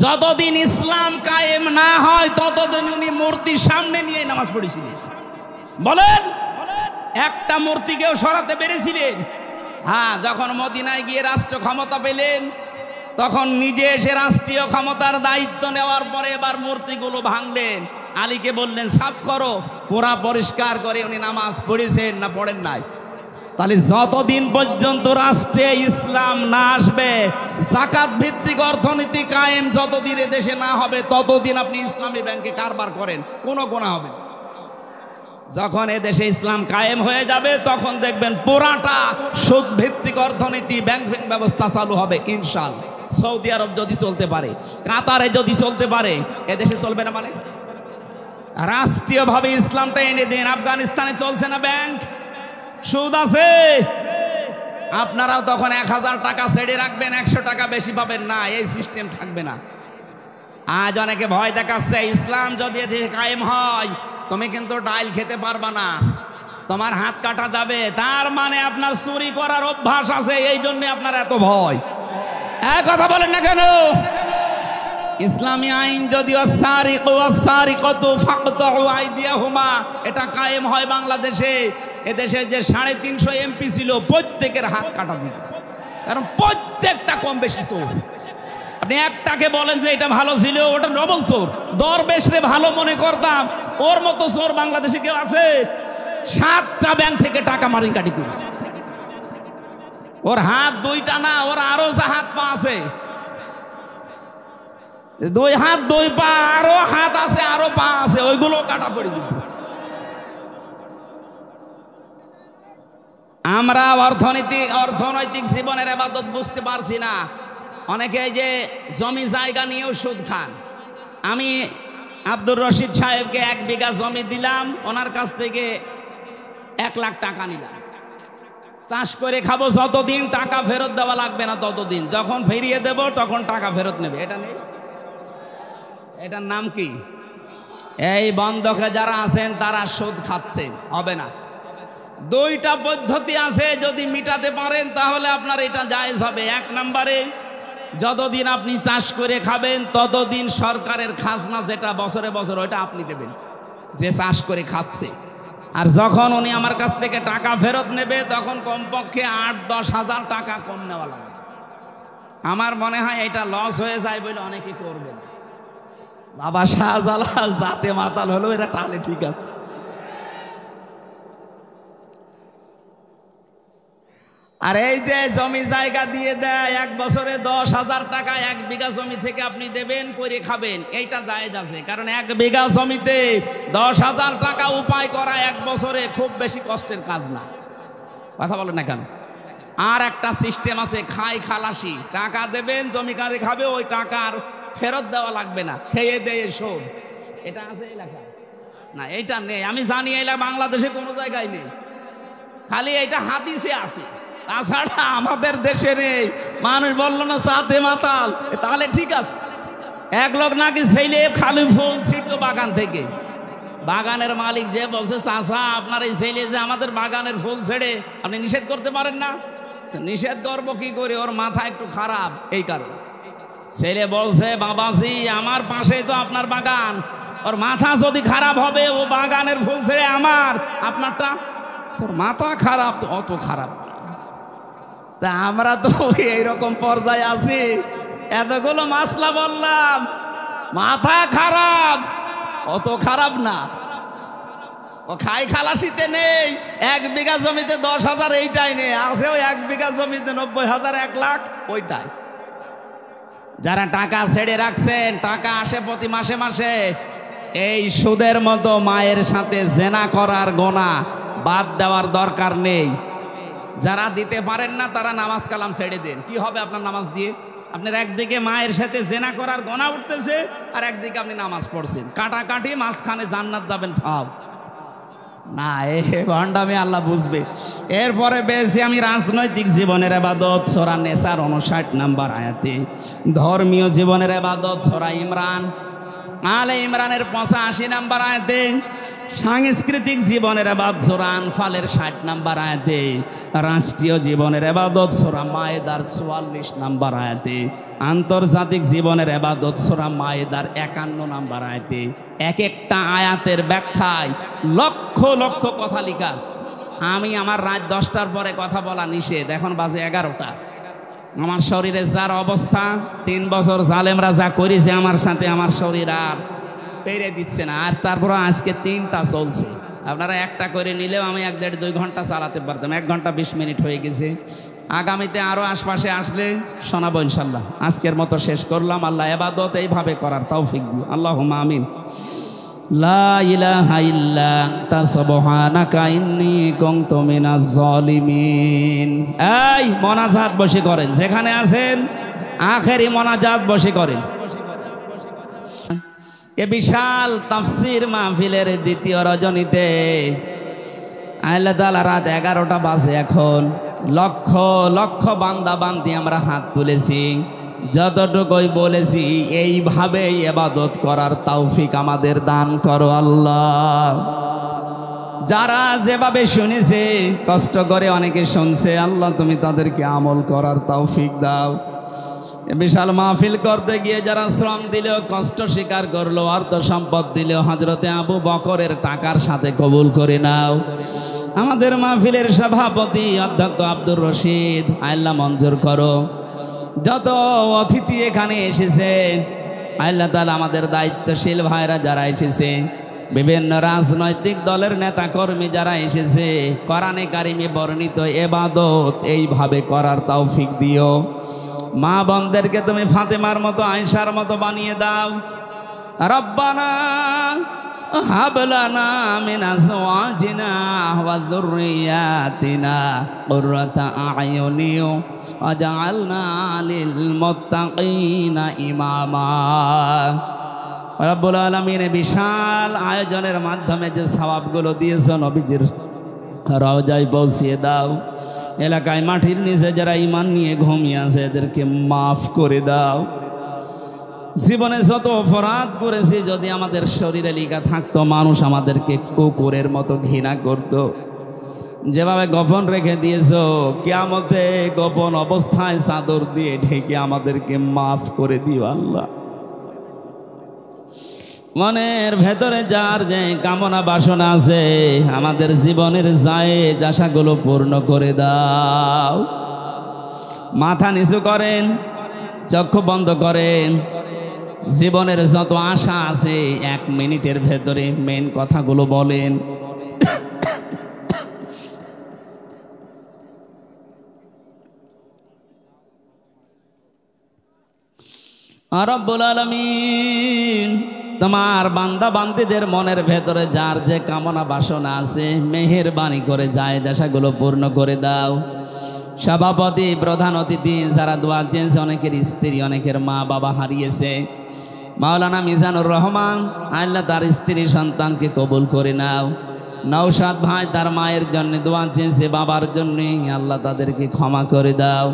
যতদিন ইসলাম কায়েম না হয় ততদিন উনি মূর্তির সামনে নিয়ে নামাজ পড়েছিলেন। বলেন, একটা মূর্তিকেও সরাতে পেরেছিলেন? হ্যাঁ, যখন মদিনায় গিয়ে রাষ্ট্র ক্ষমতা পেলেন তখন নিজে এসে রাষ্ট্রীয় ক্ষমতার দায়িত্ব নেওয়ার পরে এবার মূর্তিগুলো ভাঙলেন। আলীকে বললেন সাফ করো, পুরা পরিষ্কার করে। উনি নামাজ পড়েছেন না পড়েন নাই? তাহলে যতদিন পর্যন্ত রাষ্ট্রে ইসলাম না আসবে, যাকাত ভিত্তিক অর্থনীতি কায়েম যতদিন দেশে না হবে ততদিন আপনি ইসলামী ব্যাংকে কারবার করেন, কোনো গুনাহ হবে না। যখন এদেশে ইসলাম কায়েম হয়ে যাবে তখন দেখবেন পুরাটা সুদ ভিত্তিক অর্থনীতি, ব্যাংক ব্যবস্থা চালু হবে ইনশাআল্লাহ। সৌদি আরব যদি চলতে পারে, কাতারে যদি চলতে পারে, এদেশে চলবে না? মানে রাষ্ট্রীয়ভাবে ইসলামটা এনে দিন। আফগানিস্তানে চলছে না ব্যাংক, সুদ আছে। আপনারাও তখন 1000 টাকা ছেড়ে রাখবেন, 100 টাকা বেশি পাবেন না, এই সিস্টেম থাকবে না। আজ অনেকে ভয় দেখাচ্ছে ইসলাম যদি কায়েম হয় তুমি কিন্তু ডাইল খেতে পারবা না, তোমার হাত কাটা যাবে। তার মানে আপনার চুরি করার অভ্যাস আছে, এই জন্য আপনার এত ভয়। এক কথা বলেন না কেন? ইসলামী আইন যদি এটা কায়েম হয় বাংলাদেশে, এদেশে যে 350 এমপি ছিল প্রত্যেকের হাত কাটা যেত, কারণ প্রত্যেকটা কম বেশি চোর। আপনি একটাকে বলেন যে এটা ভালো ছিল, ওটা ডবল চোর। দরবেশরে ভালো মনে করতাম, ওর মতো চোর বাংলাদেশে কেউ আছে? 7টা ব্যাংক থেকে টাকা মারিং কাটি করেছে। ওর হাত 2টা না, ওর আরো যা হাত পা আছে, 2 হাত 2 পা, আরো হাত আছে, আরো পা আছে, ওইগুলো কাটা পড়ে যেত। আমরা অর্থনৈতিক জীবনের ইবাদত বুঝতে পারছি না। অনেকে যে জমি জায়গা নিয়েও সুদ খান। আমি আব্দুর রশিদ সাহেবকে 1 বিঘা জমি দিলাম, ওনার কাছ থেকে 1 লাখ টাকা নিলাম, চাষ করে খাবো। যতদিন টাকা ফেরত দেওয়া লাগবে না ততদিন, যখন ফিরিয়ে দেব তখন টাকা ফেরত নেবে। এটা নেই? এটার নাম কি? এই বন্ধকে যারা আছেন তারা সুদ খাচ্ছেন, হবে না। দুইটা পদ্ধতি আছে, যদি মিটাতে পারেন তাহলে আপনার এটা জায়েজ হবে। এক নম্বরে, যতদিন আপনি চাষ করে খাবেন ততদিন সরকারের খাজনা যেটা বছরে বছর ওইটা আপনি দেবেন, যে চাষ করে খাচ্ছে। আর যখন উনি আমার কাছ থেকে টাকা ফেরত নেবে তখন কমপক্ষে 8-10 হাজার টাকা কম নেওয়া লাগবে। আমার মনে হয় এটা লস হয়ে যায় বলে অনেকে করবে না। বাবা শাহজালাল জাতে মাতাল হলো, এরা টালে ঠিক আছে। আর এই যে জমি জায়গা দিয়ে দেয়, 1 বছরে 10,000 টাকা 1 বিঘা জমি থেকে আপনি দেবেন, করে খাবেন, এইটা জায়েজ আছে। কারণ 1 বিঘা জমিতে 10,000 টাকা উপায় করা 1 বছরে খুব বেশি কষ্টের কাজ না। কথা বলেন না কেন? আর একটা সিস্টেম আছে, খাই খালাসি, টাকা দেবেন, জমিকারে খাবে, ওই টাকার ফেরত দেওয়া লাগবে না, খেয়ে দেয় শোধ। এটা আছে এলাকায় না? এইটা নেই, আমি জানি এলাকা বাংলাদেশে কোনো জায়গায় নেই, খালি এটা হাদিসে আছে, তাছাড়া আমাদের দেশে নেই। মানুষ বললো না জাতে মাতাল, তাহলে ঠিক আছে। এক লোক নাকি ছেলে খালি ফুল ছিটতো বাগান থেকে, বাগানের মালিক যে বলছে চাচা আপনার এই ছেলে যে আমাদের বাগানের ফুল ছেড়ে, আপনি নিষেধ করতে পারেন না। নিষেধ করবো কি করে, ওর মাথা একটু খারাপ, এই কারণে। ছেলে বলছে বাবাজি আমার পাশেই তো আপনার বাগান, ওর মাথা যদি খারাপ হবে, ও বাগানের ফুল ছেড়ে আমার, আপনারটা ওর মাথা খারাপ, তো অত খারাপ। তা আমরা তো এইরকম পর্যায়ে আছি, এতগুলো মাসলা বললাম, মাথা খারাপ, অত খারাপ না। ও খাই খালাসিতে নেই, 1 বিঘা জমিতে 10,000, এইটাই নেই। আছে ওই 1 বিঘা জমিতে 90,000, 1 লাখ, ওইটাই। যারা টাকা ছেড়ে রাখছেন, টাকা আসে প্রতি মাসে মাসে, এই সুদের মতো মায়ের সাথে জেনা করার গুনাহ বাদ দেওয়ার দরকার নেই। যারা দিতে পারেন না তারা নামাজ কালাম ছেড়ে দেন। কি হবে আপনার নামাজ দিয়ে? আপনার একদিকে মায়ের সাথে জেনা করার গুনাহ উঠতেছে, আর একদিকে আপনি নামাজ পড়ছেন, কাটাকাটি, মাঝখানে জান্নাত যাবেন ফাও না। এ ভণ্ডামি আল্লাহ বুঝবে। এরপরে বেশি আমি রাজনৈতিক জীবনের ইবাদত, সূরা নেসার 59 নম্বর আয়াতে, ধর্মীয় জীবনের ইবাদত সূরা ইমরান আলে ইমরানের 85 নম্বর আয়াতে, সাংস্কৃতিক জীবনের ইবাদত সূরা আনফালের 60 নম্বর আয়াতে, রাষ্ট্রীয় জীবনের ইবাদত সূরা মায়েদার 44 নম্বর আয়াতে, আন্তর্জাতিক জীবনের ইবাদত সূরা মায়েদার 51 নম্বর আয়াতে। এক একটা আয়াতের ব্যাখ্যায় লক্ষ লক্ষ কথা লেখা আছে। আমি আমার রাত 10টার পরে কথা বলা নিষেধ, এখন বাজে 11টা। আমার শরীরে যার অবস্থা, 3 বছর জালেমরা যা করেছে আমার সাথে, আমার শরীর আর পেরে দিচ্ছে না। আর তারপর আজকে 3টা চলছে, আপনারা একটা করে নিলেও আমি 1-1.5-2 ঘন্টা চালাতে পারতাম। 1 ঘন্টা 20 মিনিট হয়ে গেছে। আগামীতে আরো আশপাশে আসলে শোনাবো ইনশাল্লাহ। আজকের মতো শেষ করলাম। আল্লাহ ইবাদত এইভাবে করার তৌফিক দিন, আল্লাহুম্মা আমিন। লা ইলাহা ইল্লা আনতা সুবহানাকা ইন্নী কুনতু মিনাজ জালিমিন। এই মোনাজাত বসে করেন, যেখানে আছেন আখেরি মোনাজাত বসে করেন। এ বিশাল তাফসীর মাহফিলের দ্বিতীয় রজনীতে আল্লাহ তাআলা রাত 11টা বাজে, এখন লক্ষ লক্ষ বান্দা বান্দি আমরা হাত তুলেছি। যতটুকুই বলেছি এইভাবে ইবাদত করার তৌফিক আমাদের দান করো আল্লাহ। যারা যেভাবে শুনেছে, কষ্ট করে অনেকে শুনছে, আল্লাহ তুমি তাদেরকে আমল করার তৌফিক দাও। বিশাল মাহফিল করতে গিয়ে যারা শ্রম দিল, কষ্ট স্বীকার করলো, অর্থ সম্পদ দিল, হযরতে আবু বকরের টাকার সাথে কবুল করে নাও। আমাদের মাহফিলের সভাপতি অধ্যক্ষ আব্দুর রশিদ, আল্লাহ মঞ্জুর করো। যত অতিথি এখানে এসেছে আল্লাহ তাআলা, আমাদের দায়িত্বশীল ভাইরা যারা এসেছে, বিভিন্ন রাজনৈতিক দলের নেতা কর্মী যারা এসেছে, কোরআনে কারিমে বর্ণিত ইবাদত এইভাবে করার তৌফিক দিও। মা বোনদেরকে তুমি ফাতেমার মতো, আয়েশার মতো বানিয়ে দাও। রব্বানা হাব লানা মিন আজওয়াজিনা ওয়া যুররিয়াতিনা কুররাতা আ'য়ুনি ওয়াজআলনা লিল মুত্তাকিনা ইমামা। রব্বুল আলামিন বিশাল আয়োজনের মাধ্যমে যে সওয়াবগুলো দিয়েছো নবীজির রওজায় পৌঁছিয়ে দাও। এলাকায় মাটির নিচে যারা ঈমান নিয়ে ঘুমিয়ে আছে এদেরকে মাফ করে দাও। জীবনে যত অপরাধ করেছি যদি আমাদের শরীরে লেখা থাকতো, মানুষ আমাদেরকে কুকুরের মতো ঘৃণা করত। যেভাবে গোপন রেখে দিয়েছো, কিয়ামতে গোপন অবস্থায় চাদর দিয়ে ঢেকে আমাদেরকে মাফ করে দিও আল্লাহ। মনের ভেতরে যার যে কামনা বাসনা আছে, আমাদের জীবনের জায়েজ আশাগুলো পূর্ণ করে দাও। মাথা নিচু করেন, চক্ষু বন্ধ করেন। জীবনের যত আশা আছে 1 মিনিটের ভেতরে মেন কথাগুলো বলেন। রব্বুল আলামিন, তোমার বান্দা বান্দীদের মনের ভেতরে যার যে কামনা বাসনা আছে মেহেরবানি করে জায়েজ আশাগুলো পূর্ণ করে দাও। সভাপতি, প্রধান অতিথি যারা দোয়া চেয়েছে, অনেকের স্ত্রী, অনেকের মা বাবা হারিয়েছে, মাওলানা মিজানুর রহমান আল্লাহ তার স্ত্রী সন্তানকে কবুল করে নাও। নওশাদ ভাই তার মায়ের জন্য দোয়া চেয়েছে, বাবার জন্য, আল্লাহ তাদেরকে ক্ষমা করে দাও।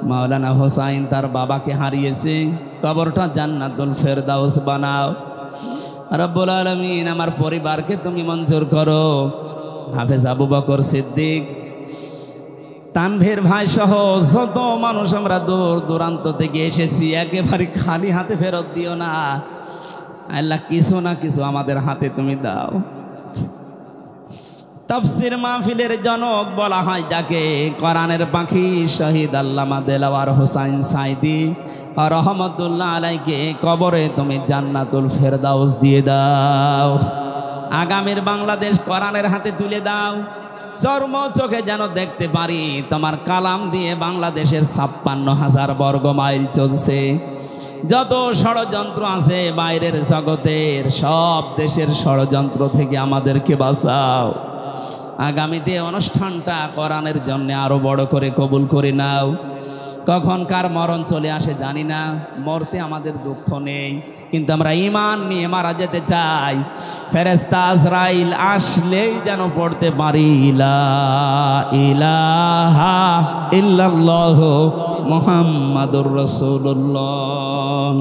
মাওলানা হোসাইন তার বাবাকে হারিয়েছে, কবরটা জান্নাতুল ফেরদাউস বানাও। রব্বুল আলামিন, আমার পরিবারকে তুমি মঞ্জুর করো। হাফেজ আবু বকর সিদ্দিক, তানভীর ভাই সহ যত মানুষ আমরা দূর দূরান্ত থেকে এসেছি, একেবারে খালি হাতে ফেরত দিও না আল্লাহ, কিছু না কিছু আমাদের হাতে তুমি দাও। তাফসীর মাহফিলের জনক বলা হয় যাকে, কোরআনের পাখি শহীদ আল্লামা দেলাওয়ার হোসাইন সাইদি রহমতুল্লাহ আলাইকে কবরে তুমি জান্নাতুল ফেরদাউস দিয়ে দাও। আগামীর বাংলাদেশ কোরআনের হাতে তুলে দাও। চর্ম চোখে যেন দেখতে পারি তোমার কালাম দিয়ে বাংলাদেশের 56,000 বর্গ মাইল চলছে। যত ষড়যন্ত্র আছে বাইরের জগতের, সব দেশের ষড়যন্ত্র থেকে আমাদেরকে বাঁচাও। আগামীতে অনুষ্ঠানটা কোরআনের জন্য আরো বড় করে কবুল করে নাও। কখন কার মরণ চলে আসে জানি না, মরতে আমাদের দুঃখ নেই, কিন্তু আমরা ঈমান নিয়ে মারা যেতে চাই। ফেরেশতা আজরাইল আসলেই যেন পড়তে পারি লা ইলাহা ইল্লাল্লাহু মুহাম্মাদুর রাসূলুল্লাহ।